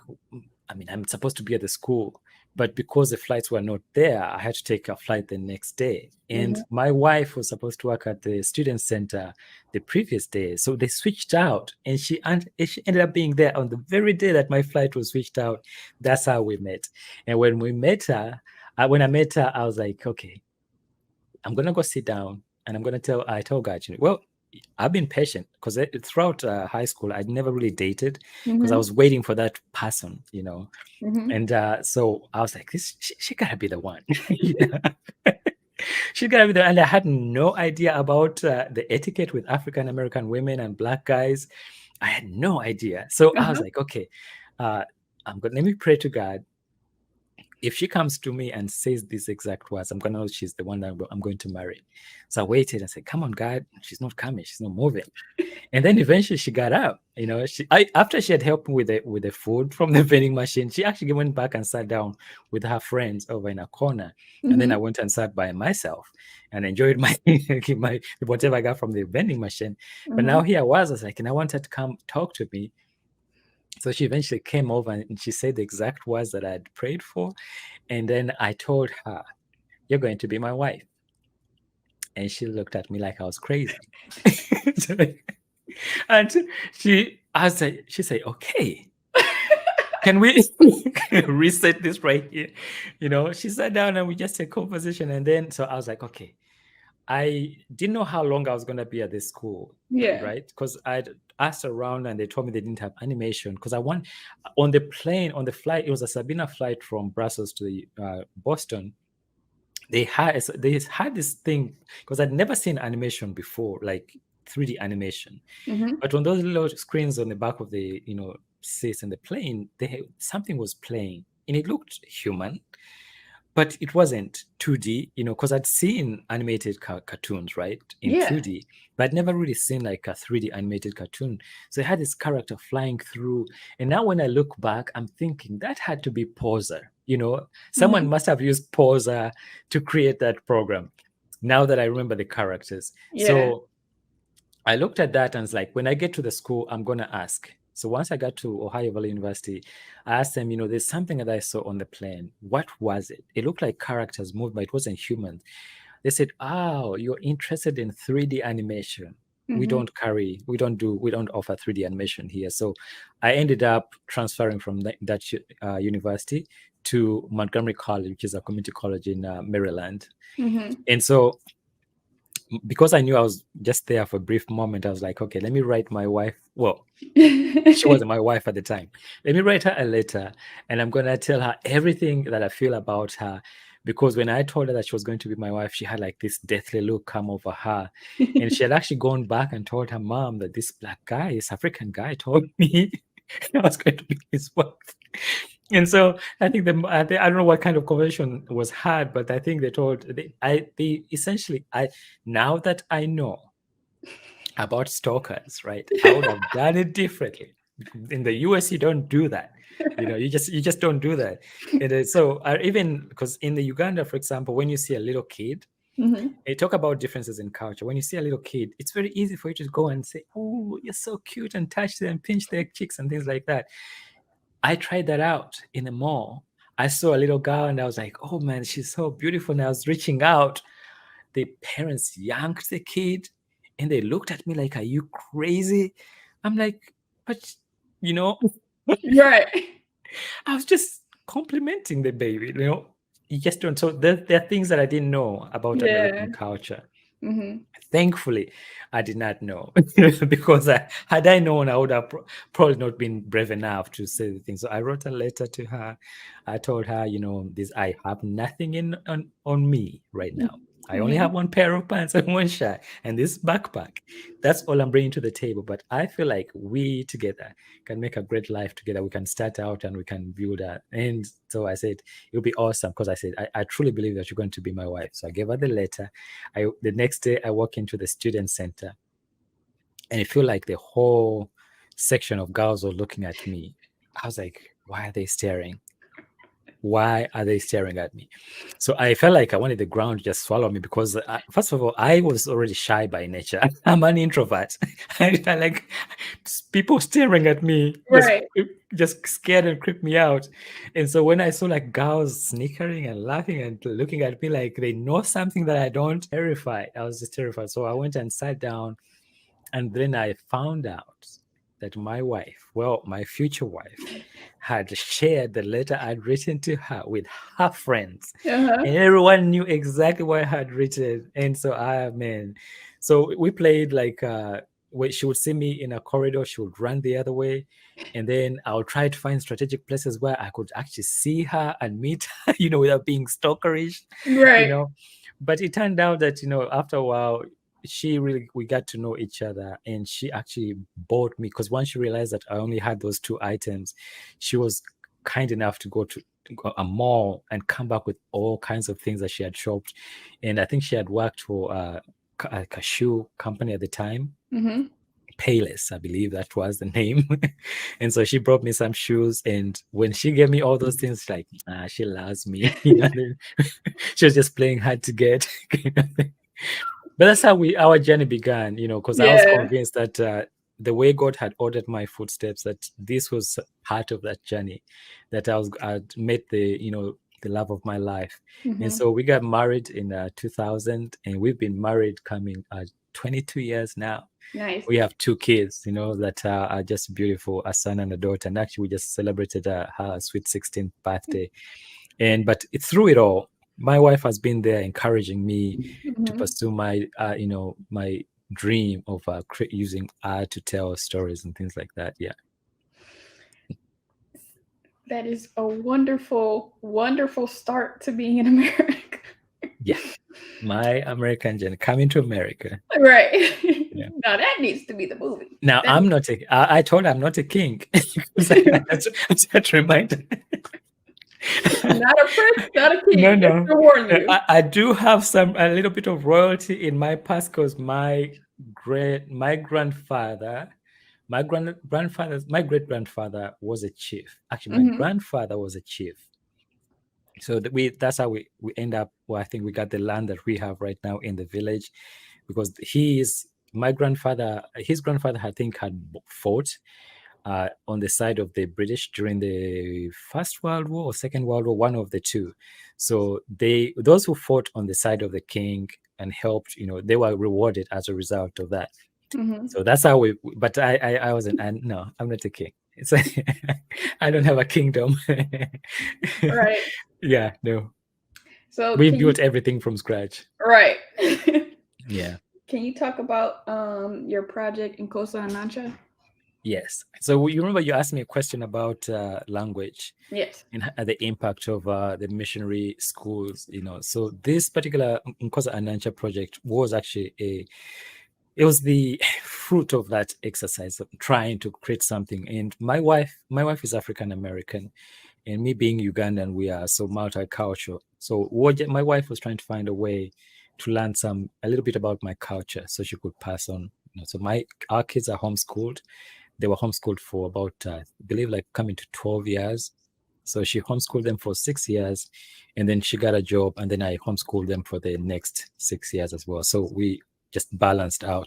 I'm supposed to be at the school, but because the flights were not there, I had to take a flight the next day. And my wife was supposed to work at the student center the previous day. So they switched out, and she ended up being there on the very day that my flight was switched out. That's how we met. And when we met her, when I met her, I was like, okay, I'm going to go sit down, and I told God, well, I've been patient, because throughout high school, I'd never really dated, because I was waiting for that person, And so I was like, she gotta be the one. She gotta be the, and I had no idea about the etiquette with African American women and Black guys. I had no idea. So I was like, okay, let me pray to God. If she comes to me and says these exact words, I'm gonna know she's the one that I'm going to marry. So I waited and said, come on, God, she's not coming, she's not moving. And then eventually she got up. After she had helped me with the food from the vending machine, she actually went back and sat down with her friends over in a corner. And then I went and sat by myself and enjoyed my whatever I got from the vending machine. But now here I was like, and I wanted to come talk to me. So she eventually came over, and she said the exact words that I had prayed for. And then I told her, you're going to be my wife. And she looked at me like I was crazy. And she said, okay, can we reset this right here? She sat down and we just had a conversation. And then, so I was like, okay, I didn't know how long I was going to be at this school. Yeah. Right. Because I'd asked around, and they told me they didn't have animation, because on the flight, it was a Sabina flight from Brussels to Boston. They had this thing, because I'd never seen animation before, like 3D animation. But on those little screens on the back of the seats in the plane, something was playing, and it looked human, but it wasn't 2D, because I'd seen animated cartoons, right, in 2D, but I'd never really seen like a 3D animated cartoon. So I had this character flying through, and now when I look back, I'm thinking that had to be Poser. Someone must have used Poser to create that program. Now that I remember the characters. So I looked at that and was like, when I get to the school, I'm going to ask. So once I got to Ohio Valley University, I asked them, there's something that I saw on the plane. What was it? It looked like characters moved, but it wasn't human. They said, "Oh, you're interested in 3D animation. We Mm-hmm. don't offer 3D animation here." So I ended up transferring from that university to Montgomery College, which is a community college in Maryland. Mm-hmm. And so because I knew I was just there for a brief moment, I was like, okay, let me write my wife. Well, she wasn't my wife at the time. Let me write her a letter, and I'm going to tell her everything that I feel about her. Because when I told her that she was going to be my wife, she had like this deathly look come over her. And she had actually gone back and told her mom that this black guy, this African guy, told me I was going to be his wife. And so I think I don't know what kind of conversation was had, but I think they essentially, now that I know about stalkers, right? I would have done it differently. In the US, you don't do that. You just don't do that. And so even because in the Uganda, for example, when you see a little kid, Mm-hmm. talk about differences in culture. When you see a little kid, it's very easy for you to go and say, "Oh, you're so cute," and touch them, pinch their cheeks, and things like that. I tried that out in the mall. I saw a little girl and I was like, "Oh man, she's so beautiful." And I was reaching out. The parents yanked the kid and they looked at me like, "Are you crazy?" I'm like, "But you know, Right. I was just complimenting the baby, You just don't. So there are things that I didn't know about Yeah. American culture. Mm-hmm. Thankfully, I did not know because had I known, I would have probably not been brave enough to say the thing. So I wrote a letter to her. I told her, this I have nothing on me right now. I only Mm-hmm. have one pair of pants and one shirt and this backpack. That's all I'm bringing to the table. But I feel like we together can make a great life together. We can start out and we can build that. And so I said, it'll be awesome because I said, I truly believe that you're going to be my wife. So I gave her the letter. The next day I walk into the student center and I feel like the whole section of girls were looking at me. I was like, why are they staring? Why are they staring at me? So I felt like I wanted the ground to just swallow me because first of all, I was already shy by nature. I'm an introvert. I felt like people staring at me Right. just scared and creeped me out. And so when I saw like girls snickering and laughing and looking at me like they know something that I don't, terrified. I was just terrified. So I went and sat down, and then I found out that my wife, well, my future wife, had shared the letter I'd written to her with her friends. Uh-huh. And everyone knew exactly what I had written. And so so we played like where she would see me in a corridor, she would run the other way. And then I'll try to find strategic places where I could actually see her and meet her, without being stalkerish, you Right. know. But it turned out that, after a while, we got to know each other, and she actually bought me because once she realized that I only had those two items, she was kind enough to go to a mall and come back with all kinds of things that she had shopped. And I think she had worked for a shoe company at the time. Mm-hmm. Payless, I believe that was the name. And so she brought me some shoes, and when she gave me all those things, like she loves me. She was just playing hard to get. But that's how our journey began, because I was Yeah. convinced that the way God had ordered my footsteps, that this was part of that journey, that I'd met the love of my life. And Mm-hmm. so we got married in 2000, and we've been married coming 22 years now. Nice. We have two kids, that are just beautiful, a son and a daughter. And actually, we just celebrated her sweet 16th birthday. But through it all, my wife has been there encouraging me to Mm-hmm. pursue my dream of using art to tell stories and things like that. Yeah. That is a wonderful, wonderful start to being in America. Yeah. My American journey, coming to America. Right. Yeah. Now that needs to be the movie. Now, That is I told her I'm not a king. That's a reminder. not a prince, not a No, king. Just no. to warn you. I do have a little bit of royalty in my past because my grandfather, my great grandfather was a chief. Actually, my Mm-hmm. grandfather was a chief. So that's how we end up. Well, I think we got the land that we have right now in the village, because his grandfather, I think, had fought on the side of the British during the First World War or Second World War, one of the two. So those who fought on the side of the king and helped, they were rewarded as a result of that. Mm-hmm. So that's how but I wasn't, and no, I'm not a king. It's I don't have a kingdom. Right. Yeah, no. So We can you built everything from scratch. right. Yeah. Can you talk about your project Nkoza and Nankya? Yes. So you remember you asked me a question about language Yes. and the impact of the missionary schools. So this particular Nkoza and Nankya project was actually it was the fruit of that exercise of trying to create something. And my wife is African American, and me being Ugandan, we are so multicultural. So my wife was trying to find a way to learn a little bit about my culture, so she could pass on. So our kids are homeschooled. They were homeschooled for about, I believe, like coming to 12 years. So she homeschooled them for 6 years, and then she got a job, and then I homeschooled them for the next 6 years as well. So we just balanced out.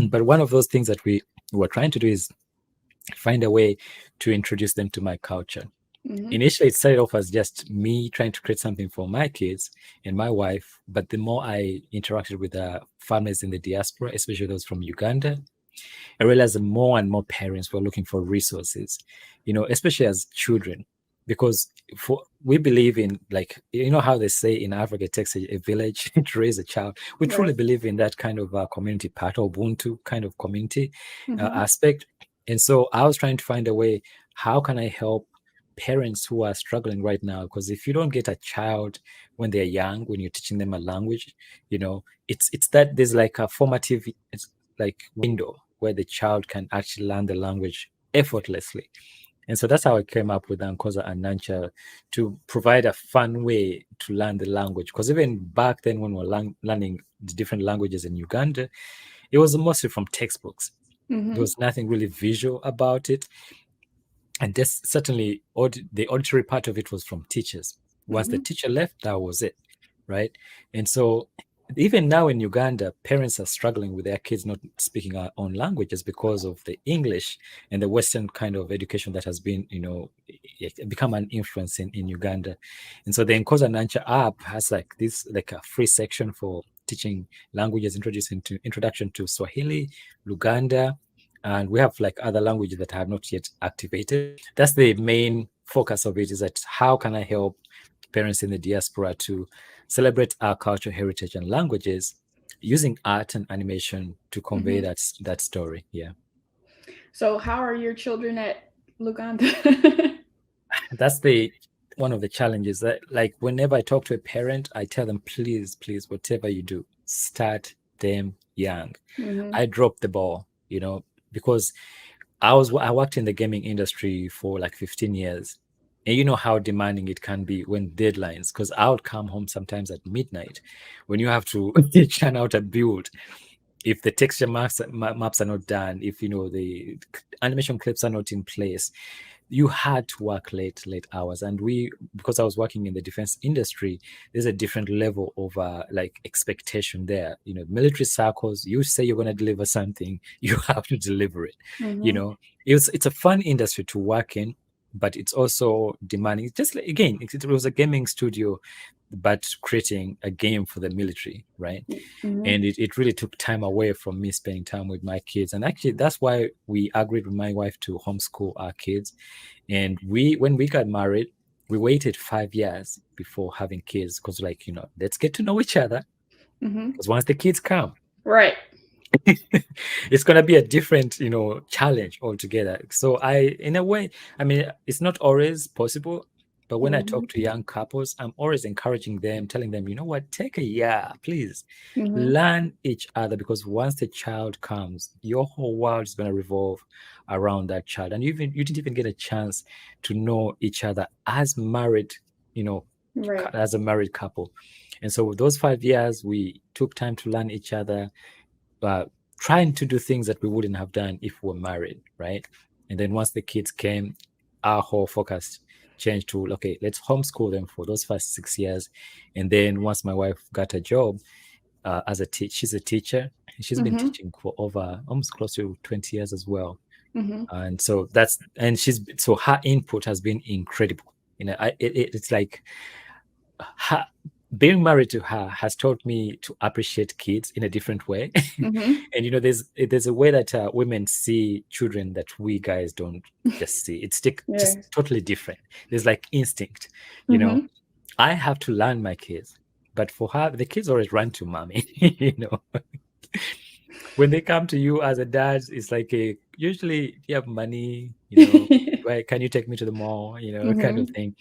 But one of those things that we were trying to do is find a way to introduce them to my culture. Mm-hmm. Initially, it started off as just me trying to create something for my kids and my wife. But the more I interacted with families in the diaspora, especially those from Uganda, I realized that more and more parents were looking for resources, especially as children, because we believe in, like, how they say in Africa, it takes a village to raise a child. We Right. truly believe in that kind of community part, or Ubuntu kind of community Mm-hmm. aspect. And so I was trying to find a way, how can I help parents who are struggling right now? Because if you don't get a child when they're young, when you're teaching them a language, it's that there's like a formative, it's like window where the child can actually learn the language effortlessly. And so that's how I came up with Nkoza and Nankya, to provide a fun way to learn the language. Because even back then, when we were learning the different languages in Uganda, it was mostly from textbooks. Mm-hmm. There was nothing really visual about it. And this certainly the auditory part of it was from teachers. Once the teacher left, that was it, right? And so even now in Uganda, parents are struggling with their kids not speaking our own languages because of the English and the Western kind of education that has been, become an influence in Uganda. And so the Nkoza Nankya app has like a free section for teaching languages, introduction to Swahili, Luganda, and we have like other languages that have not yet activated. That's the main focus of it, is that how can I help parents in the diaspora to celebrate our cultural heritage and languages using art and animation to convey that story. Yeah. So how are your children at Luganda? That's one of the challenges, that, like, whenever I talk to a parent, I tell them, please, whatever you do, start them young. Mm-hmm. I dropped the ball, because I worked in the gaming industry for like 15 years. And you know how demanding it can be when deadlines, because I would come home sometimes at midnight when you have to churn out a build. If the texture maps are not done, if the animation clips are not in place, you had to work late hours. And because I was working in the defense industry, there's a different level of like expectation there. Military circles, you say you're going to deliver something, you have to deliver it. Mm-hmm. It's a fun industry to work in, but it's also demanding. It's just like, again, it was a gaming studio, but creating a game for the military, right? Mm-hmm. And it really took time away from me spending time with my kids. And actually, that's why we agreed with my wife to homeschool our kids. And when we got married, we waited 5 years before having kids, because, like, let's get to know each other. Because once the kids come, right, it's going to be a different, challenge altogether. So in a way, I mean, it's not always possible. But when I talk to young couples, I'm always encouraging them, telling them, take a year, please. Learn each other, because once the child comes, your whole world is going to revolve around that child. And you didn't even get a chance to know each other as married, right. as a married couple. And so those 5 years, we took time to learn each other, trying to do things that we wouldn't have done if we were married, right? And then once the kids came, our whole focus changed to, okay, let's homeschool them for those first 6 years. And then once my wife got a job as she's a teacher, and she's been teaching for over almost close to 20 years as well. And so her input has been incredible. It's like being married to her has taught me to appreciate kids in a different way. And there's a way that women see children that we guys don't just see. It's just totally different. There's like instinct. I have to learn my kids, but for her, the kids always run to mommy. When they come to you as a dad, it's like usually you have money, right? Can you take me to the mall, kind of thing.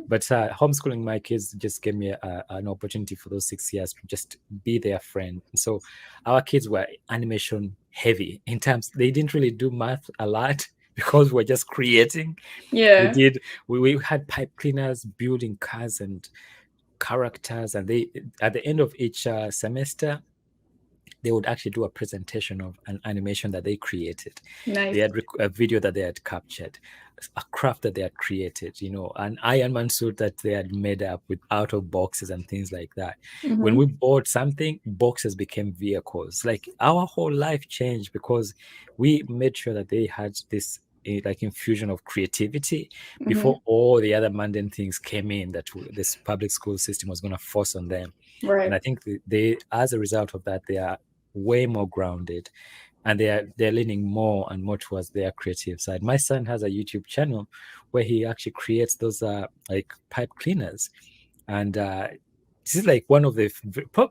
But homeschooling my kids just gave me an opportunity for those 6 years to just be their friend. And so our kids were animation heavy in terms, they didn't really do math a lot because we're just creating. We had pipe cleaners building cars and characters, and they at the end of each semester they would actually do a presentation of an animation that they created. They had a video that they had captured, a craft that they had created, an Iron Man suit that they had made up out of boxes and things like that. When we bought something, boxes became vehicles. Like our whole life changed because we made sure that they had this like infusion of creativity before all the other mundane things came in that this public school system was going to force on them. And I think they, as a result of that, they are way more grounded, and they're leaning more and more towards their creative side. My son has a YouTube channel where he actually creates those like pipe cleaners, and this is like one of the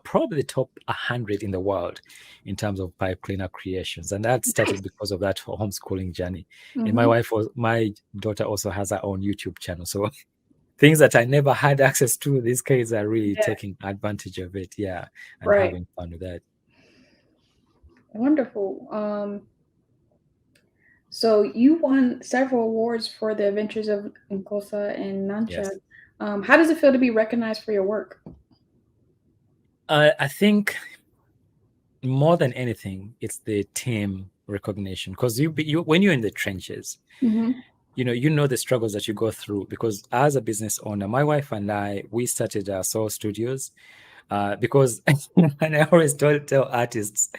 probably the top 100 in the world in terms of pipe cleaner creations, and that started because of that homeschooling journey. And my daughter also has her own YouTube channel, so things that I never had access to, these kids are really taking advantage of it, and having fun with that. Wonderful. So you won several awards for the adventures of Nkoza and Nankya. Yes. How does it feel to be recognized for your work? I think more than anything, it's the team recognition, because you when you're in the trenches, you know the struggles that you go through. Because as a business owner, my wife and I, we started our Soul Studios because, and I always tell artists,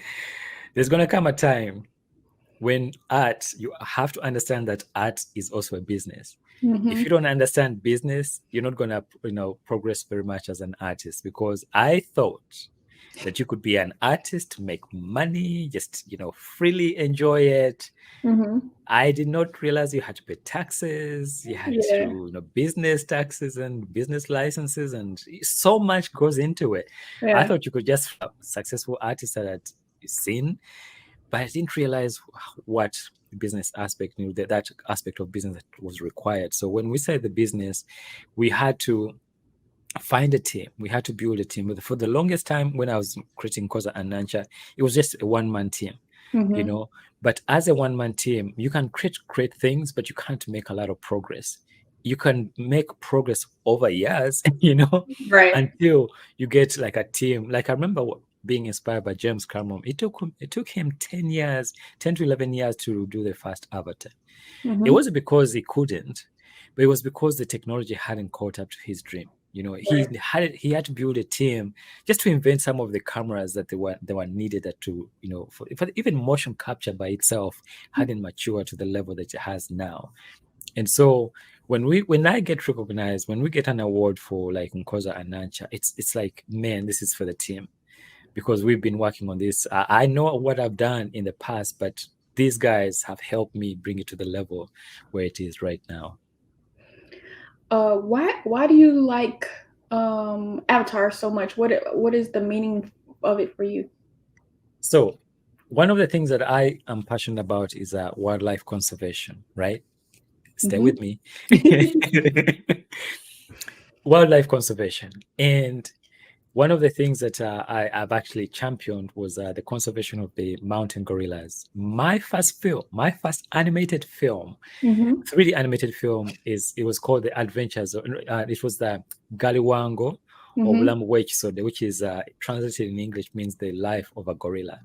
there's going to come a time when you have to understand that art is also a business. If you don't understand business, you're not going to progress very much as an artist, because I thought that you could be an artist to make money, just freely enjoy it. I did not realize you had to pay taxes, you had to business taxes and business licenses, and so much goes into it. I thought you could just a successful artist that had seen, but I didn't realize what the business aspect, that aspect of business that was required. So when we started the business, we had to find a team. We had to build a team. For the longest time, when I was creating Nkoza and Nankya, it was just a one-man team, But as a one-man team, you can create great things, but you can't make a lot of progress. You can make progress over years, until you get like a team. Like I remember being inspired by James Cameron. It took him 10 to 11 years to do the first Avatar. It wasn't because he couldn't, but it was because the technology hadn't caught up to his dream. He had to build a team just to invent some of the cameras that they were needed to, for even motion capture by itself hadn't matured to the level that it has now. And so when I get recognized, when we get an award for like Nkoza and Nankya, it's like, man, this is for the team, because we've been working on this. I know what I've done in the past, but these guys have helped me bring it to the level where it is right now. Why do you like Avatar so much? What is the meaning of it for you? So one of the things that I am passionate about is wildlife conservation, right? Stay with me. Wildlife conservation. And one of the things that I've actually championed was the conservation of the mountain gorillas. My first animated film, 3D animated film, it was called The Adventures. It was the Galiwango of Lamwechsode, which is translated in English means the life of a gorilla.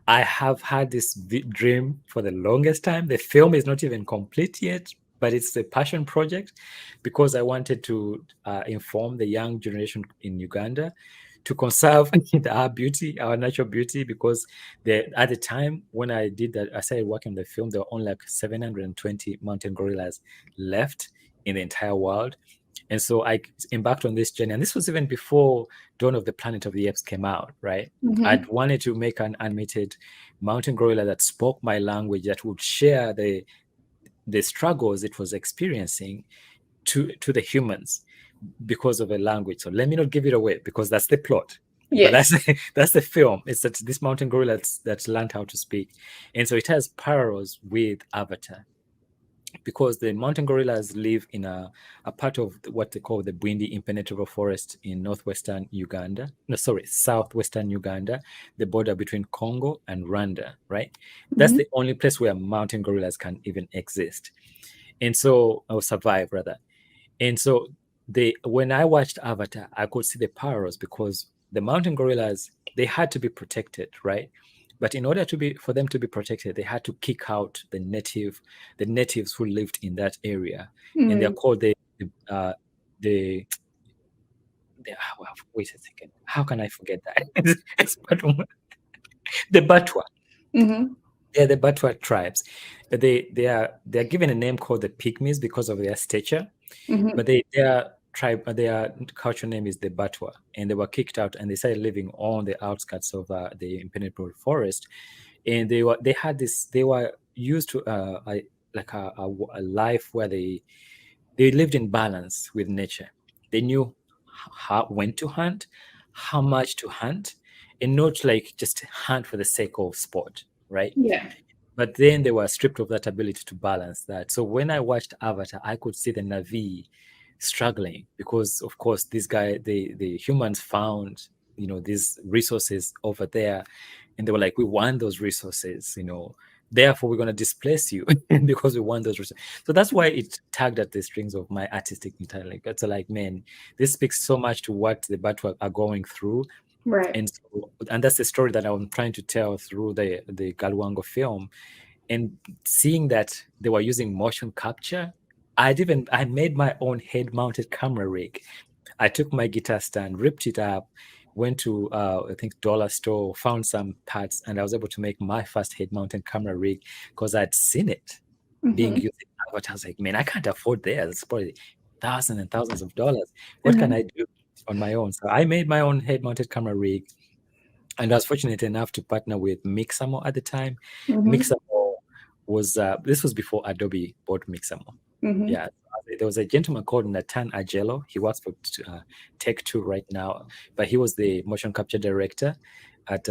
I have had this dream for the longest time. The film is not even complete yet, but it's a passion project because I wanted to inform the young generation in Uganda to conserve our beauty, our natural beauty, because at the time when I did that, I started working on the film, there were only like 720 mountain gorillas left in the entire world. And so I embarked on this journey. And this was even before Dawn of the Planet of the Apes came out, right? I'd wanted to make an animated mountain gorilla that spoke my language, that would share the struggles it was experiencing to the humans because of a language. So let me not give it away, because that's the plot. Yes. But that's the film. It's that this mountain gorilla that's learned how to speak. And so it has parallels with Avatar, because the mountain gorillas live in a part of what they call the Bwindi impenetrable forest in southwestern Uganda, the border between Congo and Rwanda, right? That's the only place where mountain gorillas can even exist. And so, or survive rather. And so when I watched Avatar, I could see the parallels, because the mountain gorillas, they had to be protected, right? But in order for them to be protected, they had to kick out the natives who lived in that area, and they're called the wait a second, how can I forget that? It's the Batwa. They're the Batwa tribes. They're given a name called the Pygmies because of their stature, but their cultural name is the Batwa, and they were kicked out and they started living on the outskirts of the impenetrable forest. And they were used to a life where they lived in balance with nature. They knew when to hunt, how much to hunt, and not like just hunt for the sake of sport, right? Yeah. But then they were stripped of that ability to balance that. So when I watched Avatar, I could see the Na'vi struggling, because of course the humans found these resources over there, and they were like, we want those resources, therefore we're going to displace you because we want those resources. So that's why it tagged at the strings of my artistic mentality. It's like, man, this speaks so much to what the Batwa are going through. Right. And that's the story that I'm trying to tell through the Galwango film. And seeing that they were using motion capture, I made my own head-mounted camera rig. I took my guitar stand, ripped it up, went to I think dollar store, found some parts, and I was able to make my first head-mounted camera rig, because I'd seen it being used in Avatar. I was like, man, I can't afford this. It's probably thousands and thousands of dollars. What can I do on my own? So I made my own head-mounted camera rig, and I was fortunate enough to partner with Mixamo at the time. Mixamo was this was before Adobe bought Mixamo. Yeah, there was a gentleman called Nathan Agello. He works for Tech2 right now, but he was the motion capture director at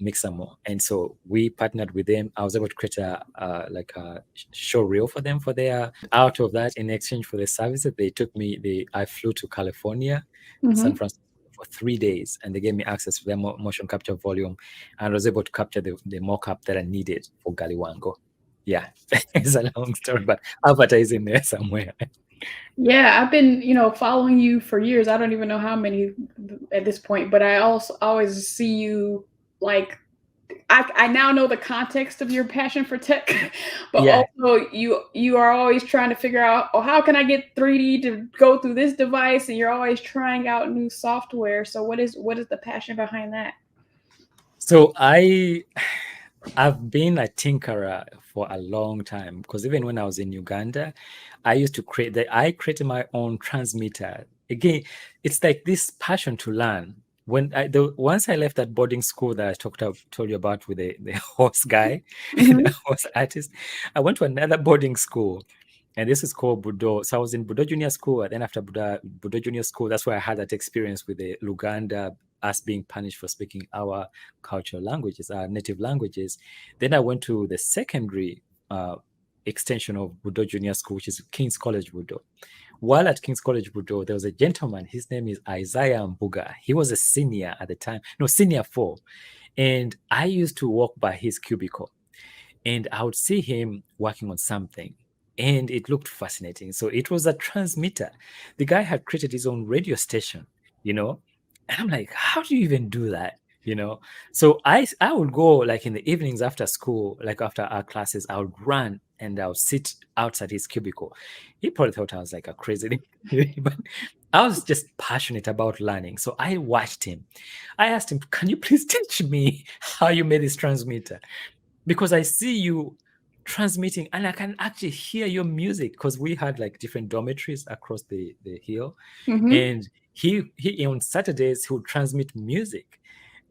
Mixamo, and so we partnered with them. I was able to create a show reel for them for their. Out of that, in exchange for the services, they took me. I flew to California, San Francisco, for 3 days, and they gave me access to their motion capture volume, and I was able to capture the mock-up that I needed for Galiwango. Yeah, it's a long story, but Avatar is in there somewhere. Yeah, I've been, following you for years. I don't even know how many at this point, but I also always see you like I now know the context of your passion for tech, but also you are always trying to figure out, oh, how can I get 3D to go through this device? And you're always trying out new software. So what is the passion behind that? So I've been a tinkerer for a long time, because even when I was in Uganda, I used to I created my own transmitter. Again, it's like this passion to learn. Once I left that boarding school that I told you about with the horse guy, the horse artist, I went to another boarding school, and this is called Budo. So I was in Budo Junior School, and then after Budo Junior School, that's where I had that experience with the Luganda, us being punished for speaking our cultural languages, our native languages. Then I went to the secondary extension of Budo Junior School, which is King's College Budo. While at King's College Budo, there was a gentleman, his name is Isaiah Mbuga. He was a senior at the time, senior 4. And I used to walk by his cubicle, and I would see him working on something, and it looked fascinating. So it was a transmitter. The guy had created his own radio station, and I'm like, how do you even do that? So I would go like in the evenings after school, like after our classes, I would run and I would sit outside his cubicle. He probably thought I was like a crazy thing, but I was just passionate about learning. So I watched him. I asked him, can you please teach me how you made this transmitter? Because I see you transmitting and I can actually hear your music, because we had like different dormitories across the hill. Mm-hmm. And he on Saturdays he would transmit music.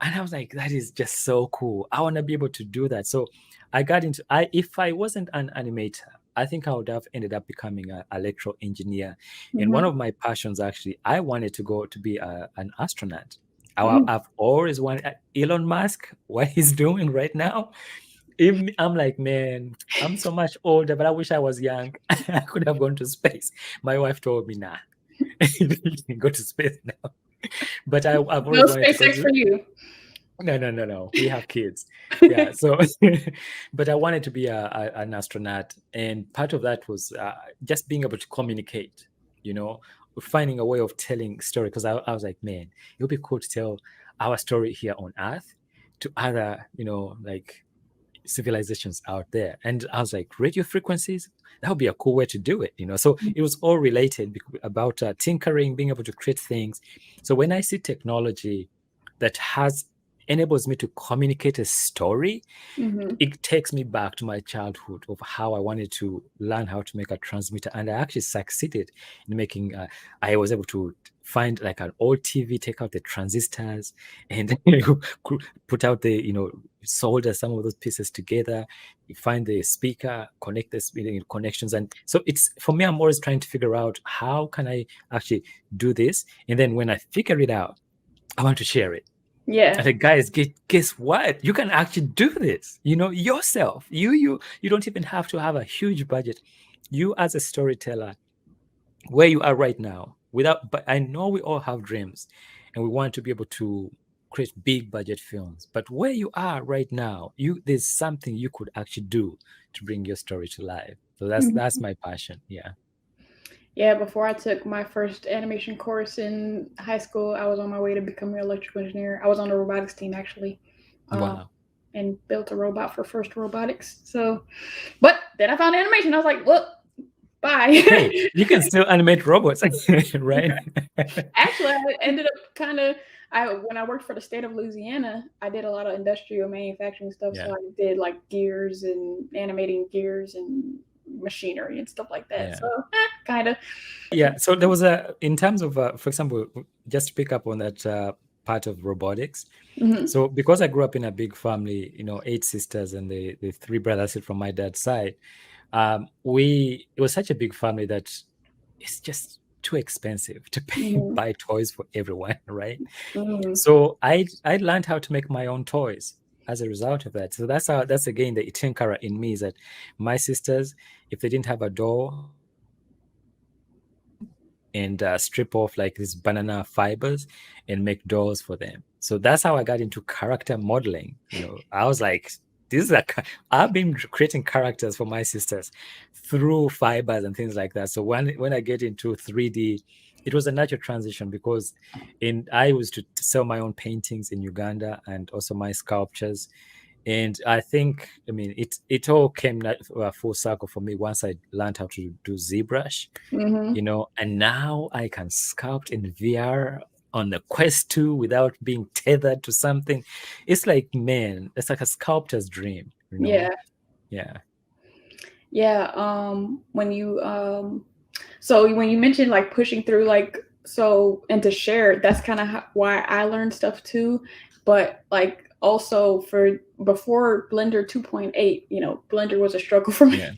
And I was like, that is just so cool. I want to be able to do that. So I got into if I wasn't an animator, I think I would have ended up becoming an electrical engineer. And one Mm-hmm. of my passions, actually, I wanted to go to be an astronaut. Mm. I've always wanted Elon Musk, what he's doing right now. I'm like, man, I'm so much older, but I wish I was young. I could have gone to space. My wife told me, nah, you can go to space now. But I've No always wanted to go SpaceX to. for you. No. We have kids. Yeah. So, but I wanted to be an astronaut. And part of that was just being able to communicate, you know, finding a way of telling story. Because I was like, man, it would be cool to tell our story here on Earth to other, like civilizations out there. And I was like, radio frequencies, that would be a cool way to do it. So it was all related about tinkering, being able to create things. So when I see technology that enables me to communicate a story, Mm-hmm. it takes me back to my childhood of how I wanted to learn how to make a transmitter. And I actually succeeded in making, I was able to find like an old TV, take out the transistors and put out solder some of those pieces together. You find the speaker, connect the connections. And so it's, for me, I'm always trying to figure out how can I actually do this. And then when I figure it out, I want to share it. Yeah. And the guys, guess what? You can actually do this, yourself. You don't even have to have a huge budget. You as a storyteller, where you are right now, but I know we all have dreams and we want to be able to create big budget films. But where you are right now, there's something you could actually do to bring your story to life. So that's Mhm. my passion. Yeah. Yeah, before I took my first animation course in high school, I was on my way to becoming an electrical engineer. I was on the robotics team actually, um, Wow. and built a robot for First Robotics. So, but then I found animation. I was like, well, bye. Hey, you can still animate robots, right? Actually, I ended up kind of. When I worked for the state of Louisiana, I did a lot of industrial manufacturing stuff. So Yeah. I did like gears and animating gears and machinery and stuff like that. Yeah. So kind of. Yeah. So there was in terms of, for example, just to pick up on that part of robotics. Mm-hmm. So because I grew up in a big family, 8 sisters and the 3 brothers from my dad's side, it was such a big family that it's just too expensive to Mm-hmm. buy toys for everyone, right? Mm-hmm. So I learned how to make my own toys as a result of that. So that's again the tinkerer in me, is that my sisters, if they didn't have a doll, and strip off like these banana fibers and make dolls for them. So that's how I got into character modeling. I was like, I've been creating characters for my sisters through fibers and things like that. So when I get into 3D, it was a natural transition, because I was to sell my own paintings in Uganda and also my sculptures. And I think, I mean, it all came full circle for me once I learned how to do ZBrush, Mm-hmm. and now I can sculpt in VR on the Quest 2 without being tethered to something. It's like, man, it's like a sculptor's dream. Yeah. Yeah. Yeah. So when you mentioned like pushing through, like, so, and to share, that's kind of why I learned stuff too. But like also for before Blender 2.8, Blender was a struggle for me. Yeah.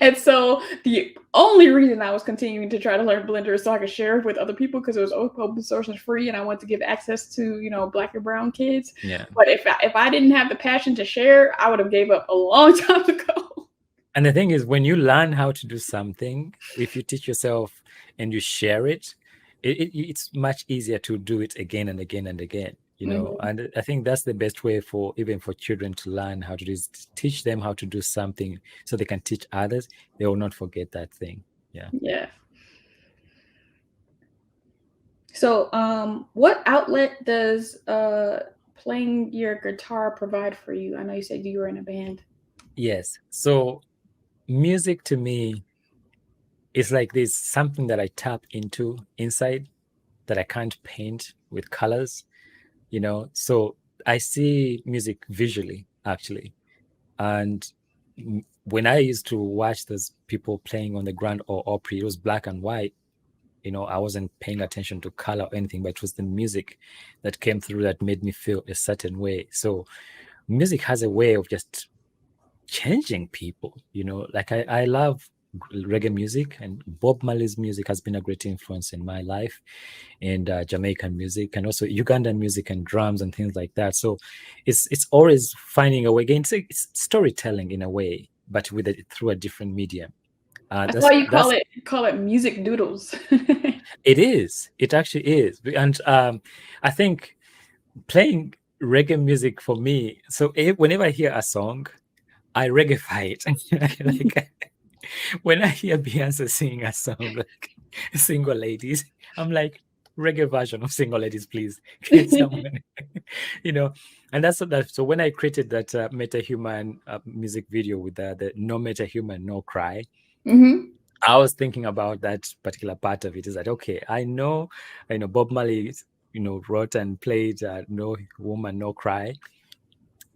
And so the only reason I was continuing to try to learn Blender is so I could share it with other people, because it was open source and free, and I want to give access to Black and brown kids. Yeah. But if I didn't have the passion to share, I would have gave up a long time ago. And the thing is, when you learn how to do something, if you teach yourself and you share it, it's much easier to do it again and again and again. Mm-hmm. And I think that's the best way even for children to learn how to do, is teach them how to do something so they can teach others. They will not forget that thing. Yeah. Yeah. So, what outlet does playing your guitar provide for you? I know you said you were in a band. Yes. So music to me it's like there's something that I tap into inside that I can't paint with colors, So I see music visually, actually. And when I used to watch those people playing on the Grand Ole Opry, it was black and white. I wasn't paying attention to color or anything, but it was the music that came through that made me feel a certain way. So music has a way of just changing people, like I love reggae music, and Bob Marley's music has been a great influence in my life, and Jamaican music, and also Ugandan music and drums and things like that. So it's always finding a way. Again, it's storytelling in a way, but through a different medium. That's why you call it music doodles. It actually is. And I think playing reggae music for me, so whenever I hear a song, I reggaeify it. Like when I hear Beyonce singing a song like Single Ladies, I'm like, reggae version of Single Ladies, please. Get someone, and that's that. So when I created that MetaHuman music video with the no MetaHuman, no cry, I was thinking about that particular part of it. Is that okay? I know Bob Marley, wrote and played No Woman, No Cry.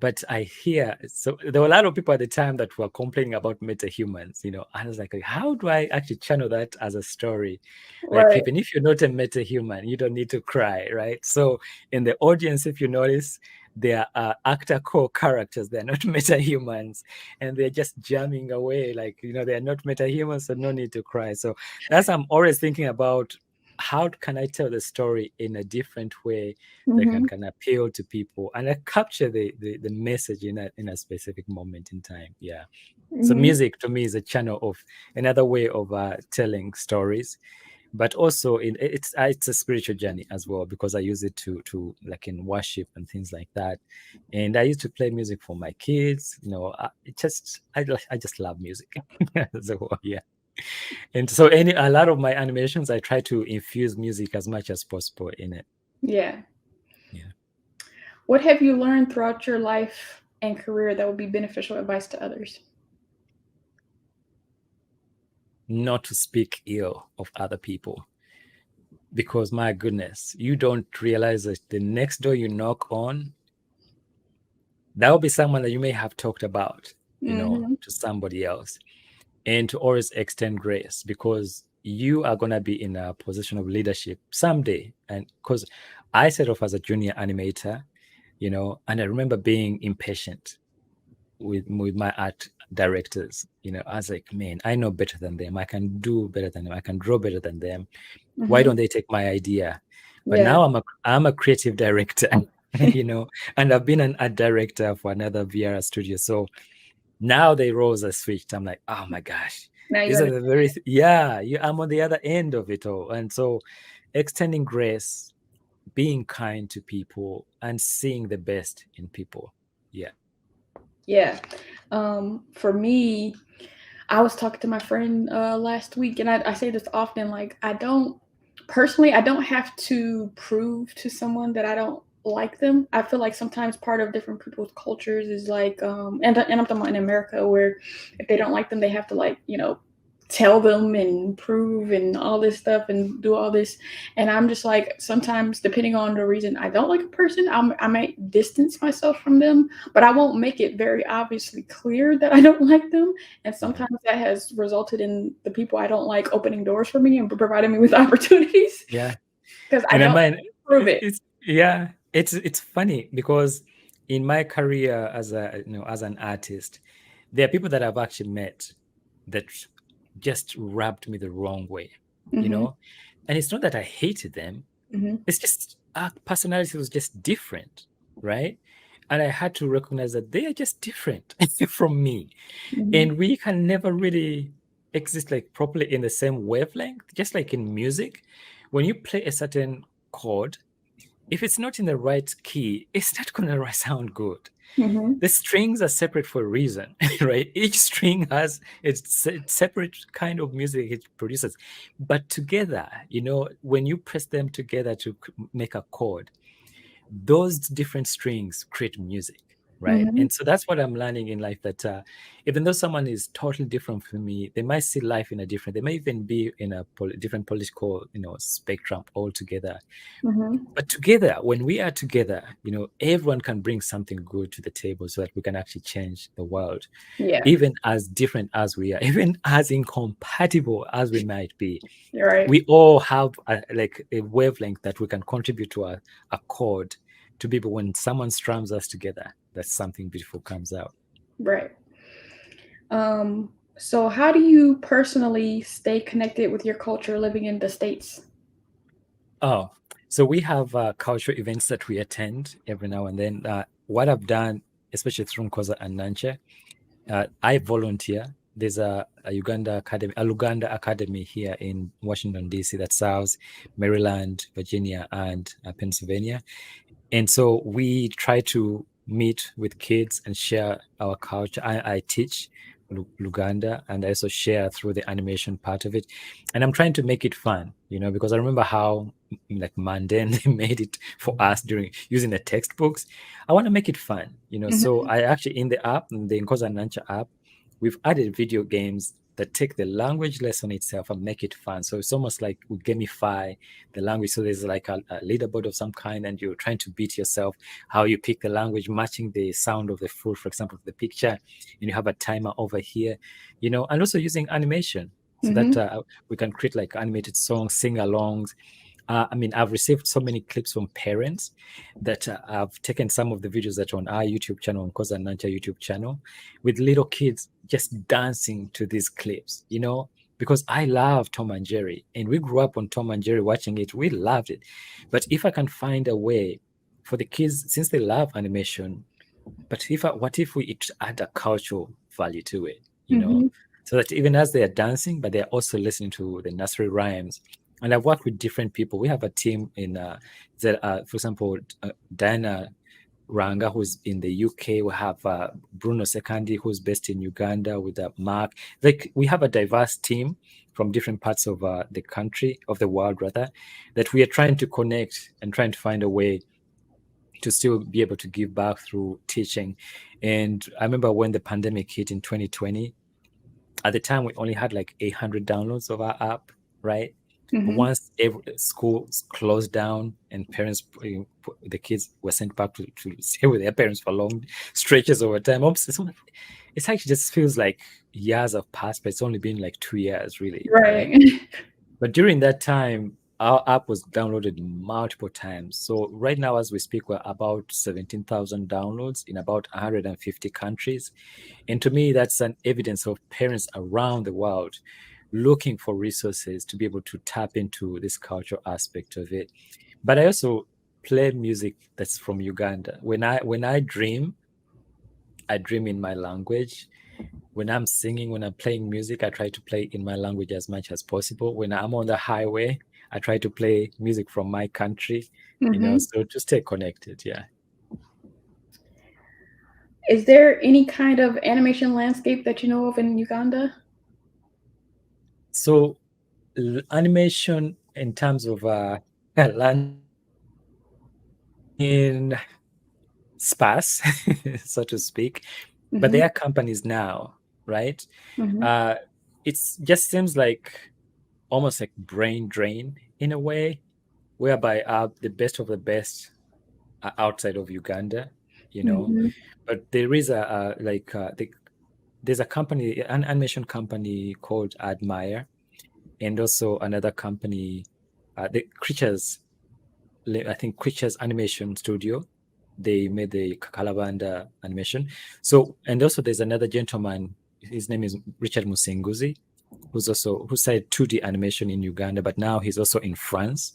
But I hear, so there were a lot of people at the time that were complaining about metahumans, I was like, how do I actually channel that as a story? Like, Right. even if you're not a metahuman, you don't need to cry, right? So in the audience, if you notice, there are actor core characters. They're not metahumans, and they're just jamming away. Like, they're not metahumans, so no need to cry. So that's, I'm always thinking about, how can I tell the story in a different way that can appeal to people and capture the message in a specific moment in time. Yeah. So music to me is a channel of another way of telling stories, but also it's a spiritual journey as well, because I use it to like in worship and things like that. And I used to play music for my kids. I just love music. So yeah. And so a lot of my animations, I try to infuse music as much as possible in it. Yeah. Yeah. What have you learned throughout your life and career that would be beneficial advice to others? Not to speak ill of other people, because my goodness, you don't realize that the next door you knock on, that will be someone that you may have talked about, to somebody else. And to always extend grace, because you are going to be in a position of leadership someday. And because I set off as a junior animator, and I remember being impatient with my art directors. I was like, man, I know better than them. I can do better than them. I can draw better than them. Why don't they take my idea? But now I'm a creative director, and I've been an art director for another VR studio. So now the roles are switched. I'm like, oh my gosh, these are the very I'm on the other end of it all. And so extending grace, being kind to people, and seeing the best in people. Yeah. For me, I was talking to my friend last week, and I say this often, like, I don't have to prove to someone that I don't like them. I feel like sometimes part of different people's cultures is like, and I'm talking about in America, where if they don't like them, they have to, like, tell them and prove and all this stuff and do all this. And I'm just like, sometimes depending on the reason I don't like a person, I might distance myself from them, but I won't make it very obviously clear that I don't like them. And sometimes that has resulted in the people I don't like opening doors for me and providing me with opportunities. Yeah. Because I don't prove it. It's funny, because in my career as an artist, there are people that I've actually met that just rubbed me the wrong way, and it's not that I hated them. It's just our personality was just different, right? And I had to recognize that they are just different from me, and we can never really exist like properly in the same wavelength. Just like in music, when you play a certain chord, if it's not in the right key, it's not going to sound good. The strings are separate for a reason, right? Each string has its separate kind of music it produces, but together, when you press them together to make a chord, those different strings create music. right? And so that's what I'm learning in life, that even though someone is totally different from me, they might see life in a different, they may even be in a different political, spectrum altogether. But together, when we are together, everyone can bring something good to the table so that we can actually change the world. Yeah. Even as different as we are, even as incompatible as we might be, Right. we all have a wavelength that we can contribute to a chord to people. When someone strums us together, that something beautiful comes out. Right. So how do you personally stay connected with your culture living in the States? Oh, so we have cultural events that we attend every now and then. What I've done, especially through Nkoza and Nankya, I volunteer. There's a Uganda Academy, a Luganda Academy here in Washington, D.C. that serves Maryland, Virginia, and Pennsylvania. And so we try to meet with kids and share our culture. I teach Luganda, and I also share through the animation part of it. And I'm trying to make it fun, because I remember how like mundane they made it for us during using the textbooks. I want to make it fun, So I actually, in the app, in the Nkoza and Nankya app, we've added video games that take the language lesson itself and make it fun. So it's almost like we gamify the language. So there's like a leaderboard of some kind, and you're trying to beat yourself, how you pick the language, matching the sound of the fruit, for example, the picture, and you have a timer over here, and also using animation so that we can create like animated songs, sing-alongs. I've received so many clips from parents that I've taken some of the videos that are on our YouTube channel, on Nkoza and Nankya YouTube channel, with little kids just dancing to these clips, because I love Tom and Jerry, and we grew up on Tom and Jerry watching it. We loved it. But if I can find a way for the kids, since they love animation, but what if we add a cultural value to it, so that even as they are dancing, but they're also listening to the nursery rhymes. And I've worked with different people. We have a team in, for example, Diana Ranga, who's in the UK. We have Bruno Sekandi, who's based in Uganda, with Mark. Like, we have a diverse team from different parts of the country, of the world rather, that we are trying to connect and trying to find a way to still be able to give back through teaching. And I remember when the pandemic hit in 2020, at the time we only had like 800 downloads of our app, right? But once schools closed down and parents, the kids were sent back to stay with their parents for long stretches over time, it's actually just feels like years have passed, but it's only been like 2 years, really, right? But during that time, our app was downloaded multiple times. So right now, as we speak, we're about 17,000 downloads in about 150 countries. And to me, that's an evidence of parents around the world looking for resources to be able to tap into this cultural aspect of it. But I also play music that's from Uganda. When I dream in my language. When I'm singing, when I'm playing music, I try to play in my language as much as possible. When I'm on the highway, I try to play music from my country, so to stay connected. Yeah. Is there any kind of animation landscape that you know of in Uganda? So animation in terms of land in sparse, so to speak, but there are companies now, right? It just seems like almost like brain drain in a way, whereby the best of the best are outside of Uganda, but there is there's a company, an animation company called Admire, and also another company, the Creatures, I think Creatures Animation Studio. They made the Kalabanda animation. So, and also there's another gentleman, his name is Richard Musinguzi, who said 2D animation in Uganda, but now he's also in France.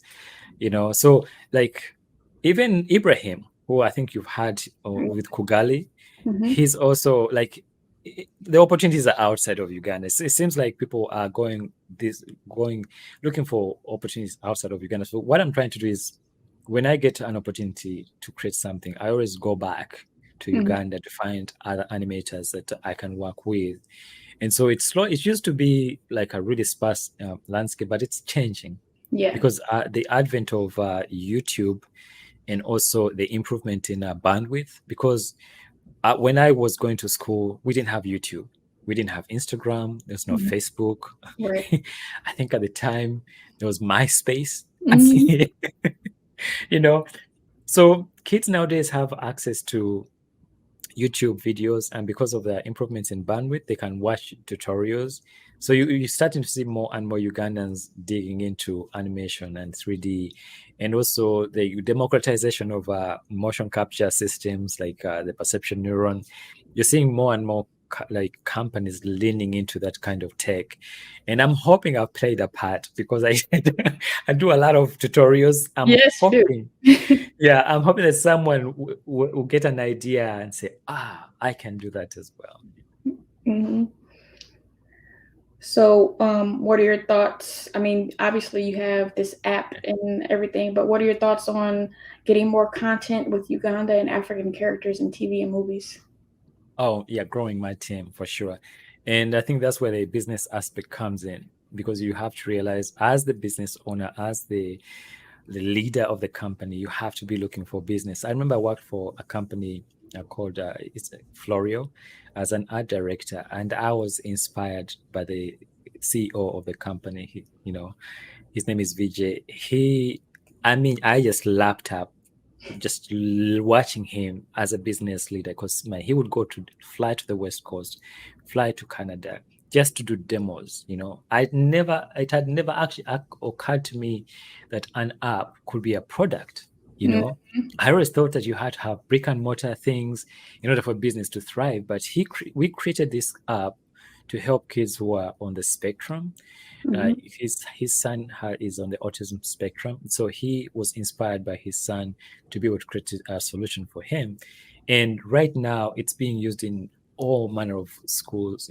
So like even Ibrahim, who I think you've had with Kugali, he's also like, the opportunities are outside of Uganda. It seems like people are looking for opportunities outside of Uganda. So what I'm trying to do is, when I get an opportunity to create something, I always go back to Uganda to find other animators that I can work with. And so it's slow. It used to be like a really sparse landscape, but it's changing. Yeah. Because the advent of YouTube, and also the improvement in bandwidth, because when I was going to school, we didn't have YouTube. We didn't have Instagram. There's no Facebook. Right. I think at the time there was MySpace. Mm-hmm. You know, so kids nowadays have access to YouTube videos, and because of the improvements in bandwidth, they can watch tutorials. So you're starting to see more and more Ugandans digging into animation and 3D, and also the democratization of motion capture systems like the perception neuron. You're seeing more and more like companies leaning into that kind of tech, and I'm hoping I've played a part because I I do a lot of tutorials. I'm Yes, you hoping do. yeah, I'm hoping that someone will get an idea and say, I can do that as well. Mm-hmm. So, what are your thoughts? I mean, obviously you have this app and everything, but what are your thoughts on getting more content with Uganda and African characters in TV and movies? Oh, yeah, growing my team for sure. And I think that's where the business aspect comes in, because you have to realize, as the business owner, as the leader of the company, you have to be looking for business. I remember I worked for a company called it's Florio as an art director, and I was inspired by the CEO of the company. His name is VJ. I mean, I just lapped up just watching him as a business leader, because he would fly to the West Coast, fly to Canada just to do demos. It had never actually occurred to me that an app could be a product. Mm-hmm. I always thought that you had to have brick and mortar things in order for business to thrive, but we created this app to help kids who are on the spectrum. Mm-hmm. His son is on the autism spectrum, so he was inspired by his son to be able to create a solution for him. And right now, it's being used in all manner of schools,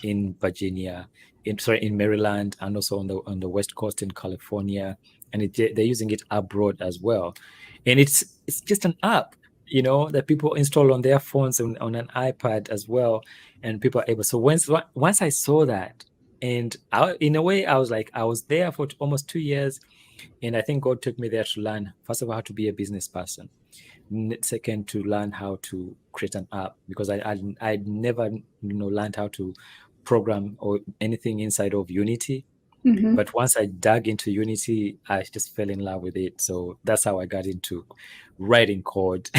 in Virginia, in Maryland, and also on the West Coast in California, and they're using it abroad as well. And it's just an app, that people install on their phones and on an iPad as well, and people are able. So once I saw that, and in a way, I was like, I was there for almost 2 years, and I think God took me there to learn, first of all, how to be a business person. Second, to learn how to create an app, because I'd never learned how to program or anything inside of Unity. Mm-hmm. But once I dug into Unity, I just fell in love with it. So that's how I got into writing code,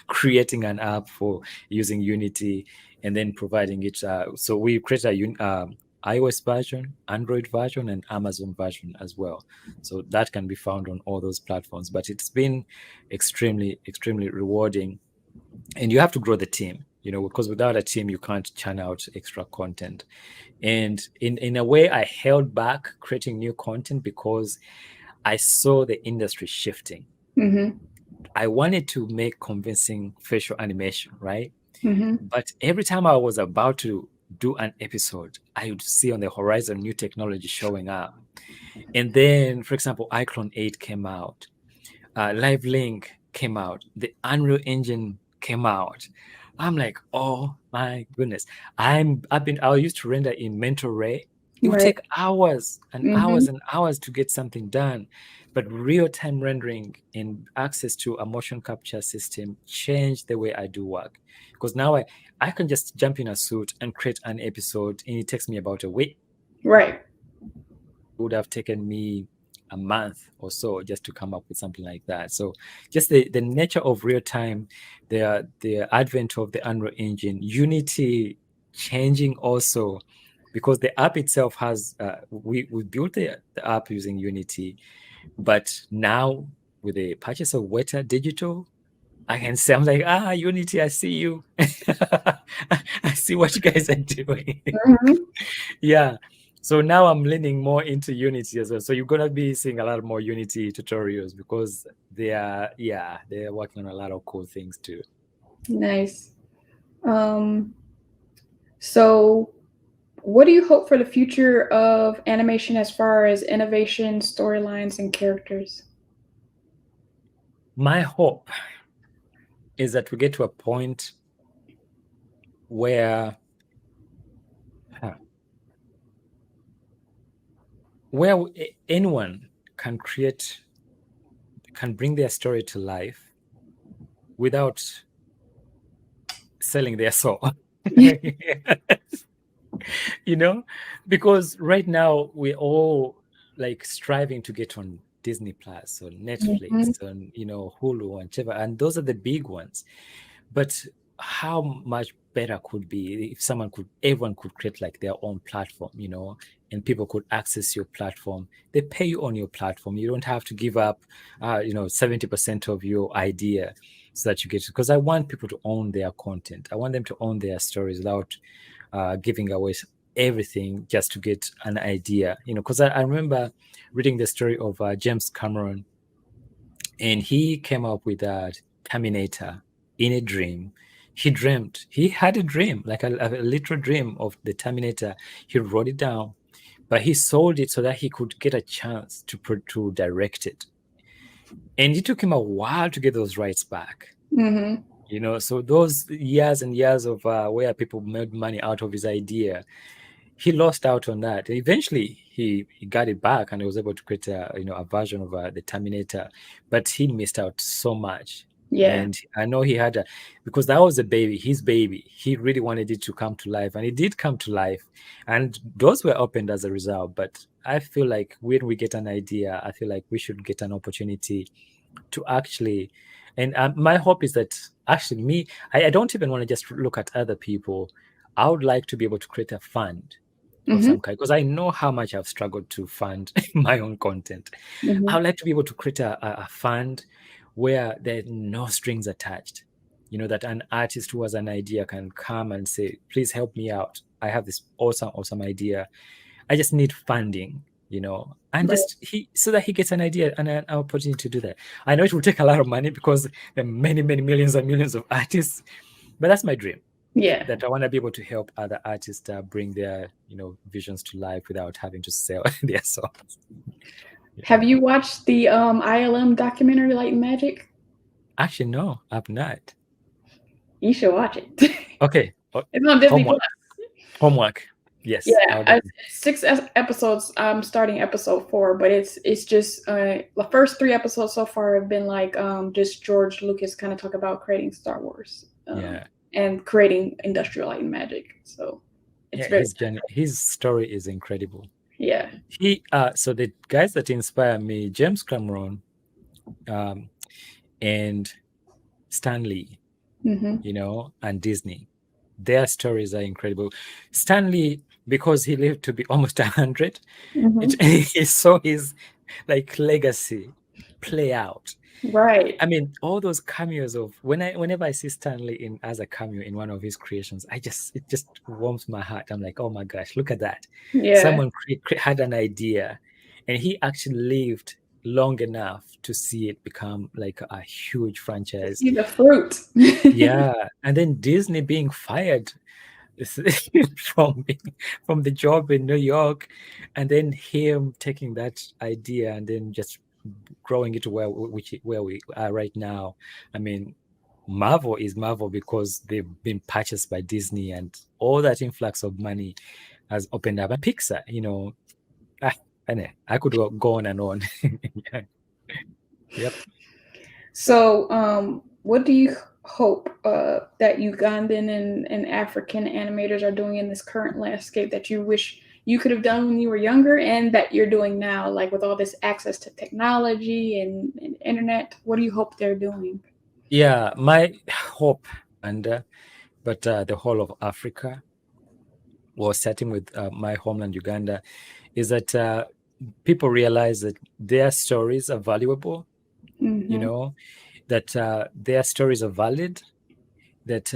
creating an app for using Unity, and then providing it. So we created a iOS version, Android version, and Amazon version as well. So that can be found on all those platforms. But it's been extremely, extremely rewarding. And you have to grow the team, because without a team, you can't churn out extra content. And in a way, I held back creating new content because I saw the industry shifting. Mm-hmm. I wanted to make convincing facial animation, right? Mm-hmm. But every time I was about to do an episode, I would see on the horizon new technology showing up. And then, for example, Iclone 8 came out, Live Link came out, the Unreal Engine came out. I'm like, oh my goodness. I used to render in Mentor Ray. It would Right. take hours and Mm-hmm. hours and hours to get something done. But real-time rendering and access to a motion capture system changed the way I do work. Because now I can just jump in a suit and create an episode, and it takes me about a week. Right. It would have taken me a month or so just to come up with something like that. So just the nature of real time, the advent of the Unreal Engine, Unity changing also, because the app itself has we built the app using Unity, but now with the purchase of Weta Digital, I can say, I'm like, Unity, I see you. I see what you guys are doing. Mm-hmm. Yeah. So now I'm leaning more into Unity as well. So you're gonna be seeing a lot more Unity tutorials, because they're working on a lot of cool things too. Nice. Um, so what do you hope for the future of animation as far as innovation, storylines, and characters? My hope is that we get to a point where huh, where anyone can bring their story to life without selling their soul. You know, because right now we're all like striving to get on Disney Plus or Mhm. Netflix and Hulu and whichever, and those are the big ones. But how much better could be if everyone could create like their own platform, and people could access your platform. They pay you on your platform. You don't have to give up, 70% of your idea so that you get, because I want people to own their content. I want them to own their stories without giving away everything just to get an idea, because I remember reading the story of James Cameron, and he came up with a Terminator in a dream. He had a dream, like a literal dream of the Terminator. He wrote it down, but he sold it so that he could get a chance to direct it. And it took him a while to get those rights back. Mhm. So those years and years of where people made money out of his idea, he lost out on that. Eventually, he got it back and he was able to create a version of the Terminator, but he missed out so much. Yeah. And I know he had because that was his baby. He really wanted it to come to life, and it did come to life, and doors were opened as a result. But I feel like when we get an idea, I feel like we should get an opportunity to actually, and my hope is that actually I don't even want to just look at other people. I would like to be able to create a fund of Mhm. some kind, because I know how much I've struggled to fund my own content. I Mhm. would like to be able to create a fund where there are no strings attached. That an artist who has an idea can come and say, please help me out. I have this awesome idea. I just need funding, and Right. just so that he gets an idea and an opportunity to do that. I know it will take a lot of money because there are many, many millions and millions of artists, but that's my dream, Yeah. that I want to be able to help other artists bring their, visions to life without having to sell their songs. Have Yeah. you watched the ILM documentary Light and Magic? Actually, no, I'm not. You should watch it. Okay. It's on Disney Plus. Homework. Homework. Yes, Yeah, I'll definitely. episodes. I'm starting episode 4, but it's just the first 3 episodes so far have been like just George Lucas kind of talk about creating Star Wars, Yeah. and creating Industrial Light and Magic. So it's Yeah, very his journey, his story is incredible. yeah. So the guys that inspire me, James Cameron, um, and Stanley, Mm-hmm. and Disney. Their stories are incredible. Stanley, because he lived to be almost 100, Mm-hmm. he saw his like legacy play out. Right. I mean, all those cameos of whenever I see Stanley in as a cameo in one of his creations, it just warms my heart. I'm like, oh my gosh, look at that! Yeah. Someone had an idea, and he actually lived long enough to see it become like a huge To franchise. see the fruit. Yeah, and then Disney being fired from from the job in New York, and then him taking that idea and then just growing it to where we are right now. I mean, Marvel is Marvel because they've been purchased by Disney, and all that influx of money has opened up. And Pixar, ah, I could go on and on. Yeah. Yep. So, what do you hope that Ugandan and African animators are doing in this current landscape that you wish you could have done when you were younger and that you're doing now, like with all this access to technology and internet? What do you hope they're doing? Yeah, my hope, and the whole of Africa, or starting with my homeland Uganda, is that people realize that their stories are valuable, Mm-hmm. that their stories are valid, that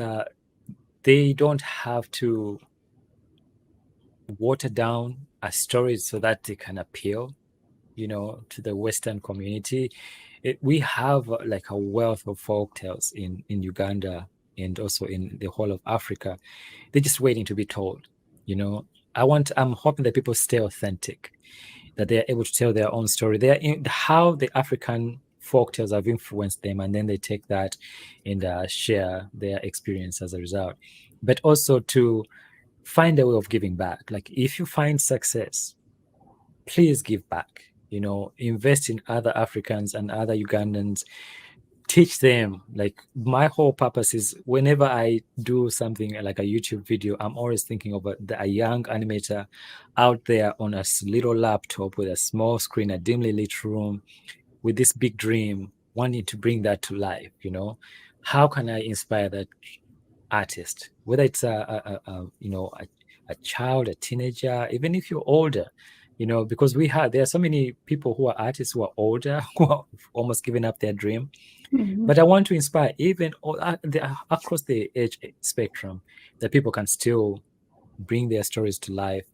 they don't have to water down a story so that they can appeal, to the Western community. We have like a wealth of folk tales in Uganda and also in the whole of Africa. They're just waiting to be told, you know. I'm hoping that people stay authentic, that they're able to tell their own story. They're in how the African folktales have influenced them, and then they take that and share their experience as a result. But also to find a way of giving back. Like if you find success, please give back. Invest in other Africans and other Ugandans. teach them. Like, my whole purpose is whenever I do something like a YouTube video, I'm always thinking of a young animator out there on a little laptop with a small screen, a dimly lit room, with this big dream, wanting to bring that to life. How can I inspire that artist, whether it's a child, a teenager, even if you're older, because there are so many people who are artists who are older, who are almost giving up their dream. Mm-hmm. But I want to inspire even across the age spectrum, that people can still bring their stories to life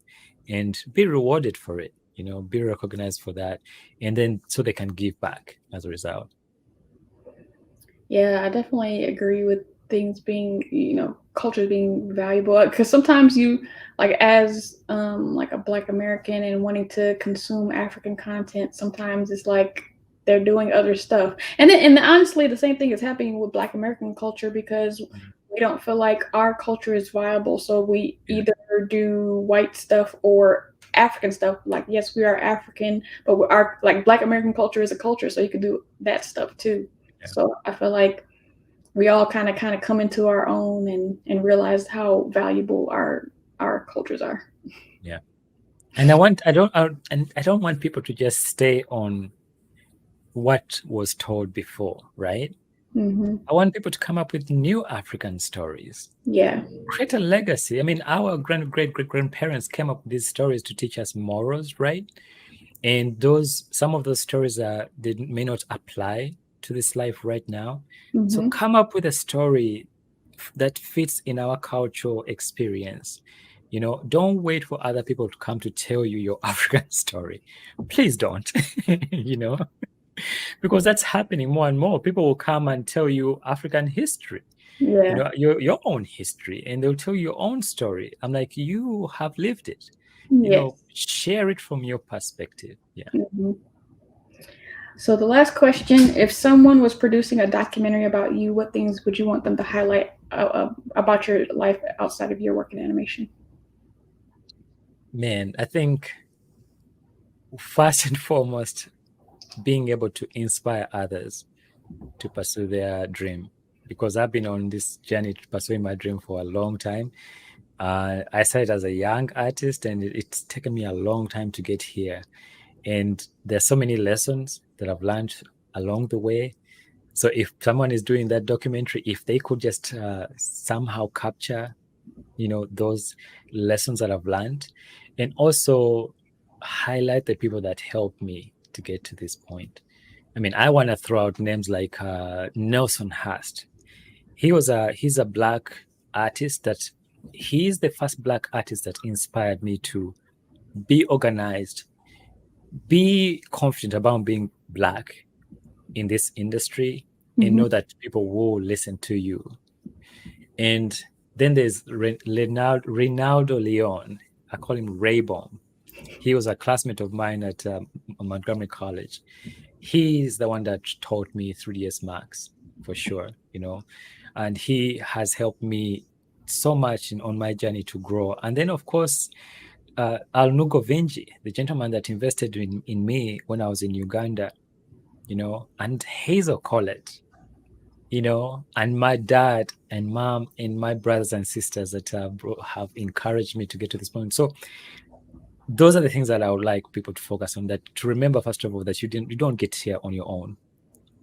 and be rewarded for it, be recognized for that, and then so they can give back as a result. Yeah, I definitely agree with things being, culture being valuable. Because sometimes you, like, as like a Black American and wanting to consume African content, sometimes it's like they're doing other stuff. And honestly, the same thing is happening with Black American culture because we don't feel like our culture is viable. So we either do white stuff or African stuff. Like, yes, we are African, but our like Black American culture is a culture, so you can do that stuff too. Yeah. So I feel like we all kind of come into our own and realize how valuable our cultures are. Yeah. And I don't want people to just stay on what was told before, right? Mm-hmm. I want people to come up with new African stories. Yeah. Create a legacy. I mean, our great-great-grandparents came up with these stories to teach us morals, right? And some of those stories they may not apply to this life right now. Mm-hmm. So come up with a story that fits in our cultural experience. Don't wait for other people to come to tell you your African story. Please don't. Because that's happening more and more. People will come and tell you African history, Yeah. your own history, and they'll tell you your own story. I'm like, you have lived it. Yes. Share it from your perspective. Yeah. Mm-hmm. So the last question: if someone was producing a documentary about you, what things would you want them to highlight about your life outside of your work in animation? Man, I think first and foremost, being able to inspire others to pursue their dream, because I've been on this journey to pursuing my dream for a long time. I started as a young artist, and it's taken me a long time to get here. And there's so many lessons that I've learned along the way. So if someone is doing that documentary, if they could just somehow capture, those lessons that I've learned, and also highlight the people that helped me to get to this point. I mean, I want to throw out names like Nelson Hurst. He's a Black artist he's the first Black artist that inspired me to be organized, be confident about being Black in this industry, and know that people will listen to you. And then there's Ronaldo Leon. I call him Raybomb. He was a classmate of mine at Montgomery College. He's the one that taught me 3ds Max, for sure, and he has helped me so much on my journey to grow. And then, of course, Alnugo Vinji, the gentleman that invested in me when I was in Uganda, and Hazel Collett, and my dad and mom and my brothers and sisters that have encouraged me to get to this point. So those are the things that I would like people to focus on, that to remember, first of all, that you don't get here on your own.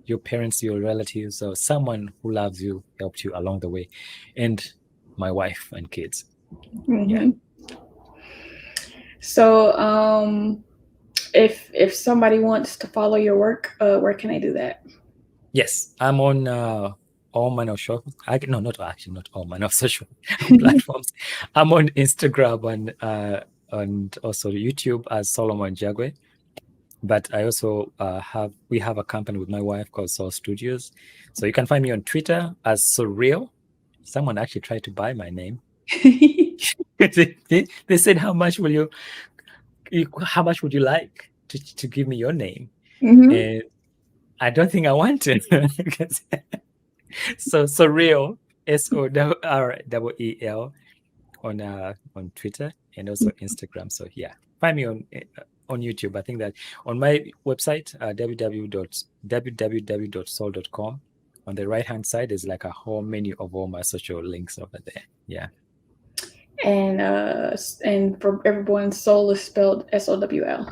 Your parents, your relatives, or someone who loves you helped you along the way. And my wife and kids. Mm-hmm. Yeah. So if somebody wants to follow your work, where can they do that? Yes, I'm on all manner of social. Not all manner of social platforms. I'm on Instagram and also YouTube as Solomon Jagwe. But I also we have a company with my wife called Soul Studios. So you can find me on Twitter as Surreal. Someone actually tried to buy my name. They said, how much would you like to give me your name? Mm-hmm. And I don't think I want to. So Surreal, SORREEL on Twitter and also Instagram. So yeah, find me on YouTube. I think that on my website, www.soul.com, on the right-hand side is like a whole menu of all my social links over there. Yeah. And for everyone, Soul is spelled SOWL.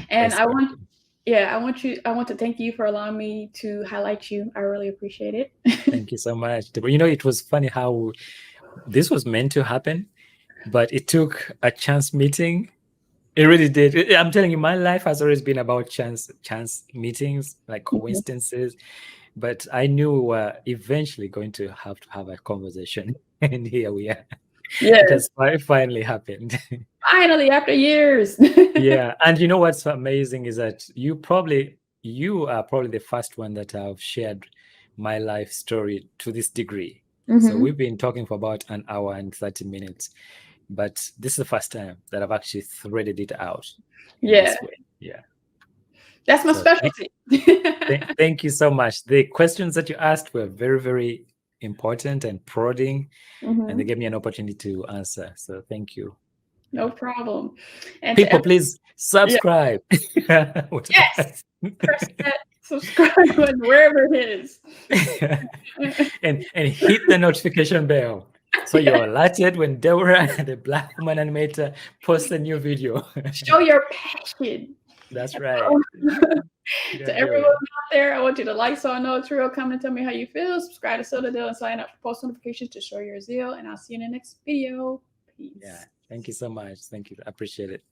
And I want to thank you for allowing me to highlight you. I really appreciate it. Thank you so much. You know, it was funny how this was meant to happen, but it took a chance meeting. It really did. I'm telling you, my life has always been about chance meetings, like coincidences. But I knew we were eventually going to have a conversation, and here we are. Yeah, it has finally happened. Finally, after years. Yeah, and you know what's amazing is that you are probably the first one that I've shared my life story to this degree. So we've been talking for about an hour and 30 minutes, but this is the first time that I've actually threaded it out in this way. Yeah. That's my specialty. Thank you so much. The questions that you asked were very, very important and prodding, and they gave me an opportunity to answer. So thank you. No problem. And people, please subscribe. Yes, press that subscribe button wherever it is, and hit the notification bell so you're alerted when Deborah, the Black Woman Animator, posts a new video. Show your passion. That's right. To everyone out there, I want you to like so I know it's real. Comment and tell me how you feel. Subscribe to Citadel and sign up for post notifications to show your zeal. And I'll see you in the next video. Peace. Yeah. Thank you so much. Thank you. I appreciate it.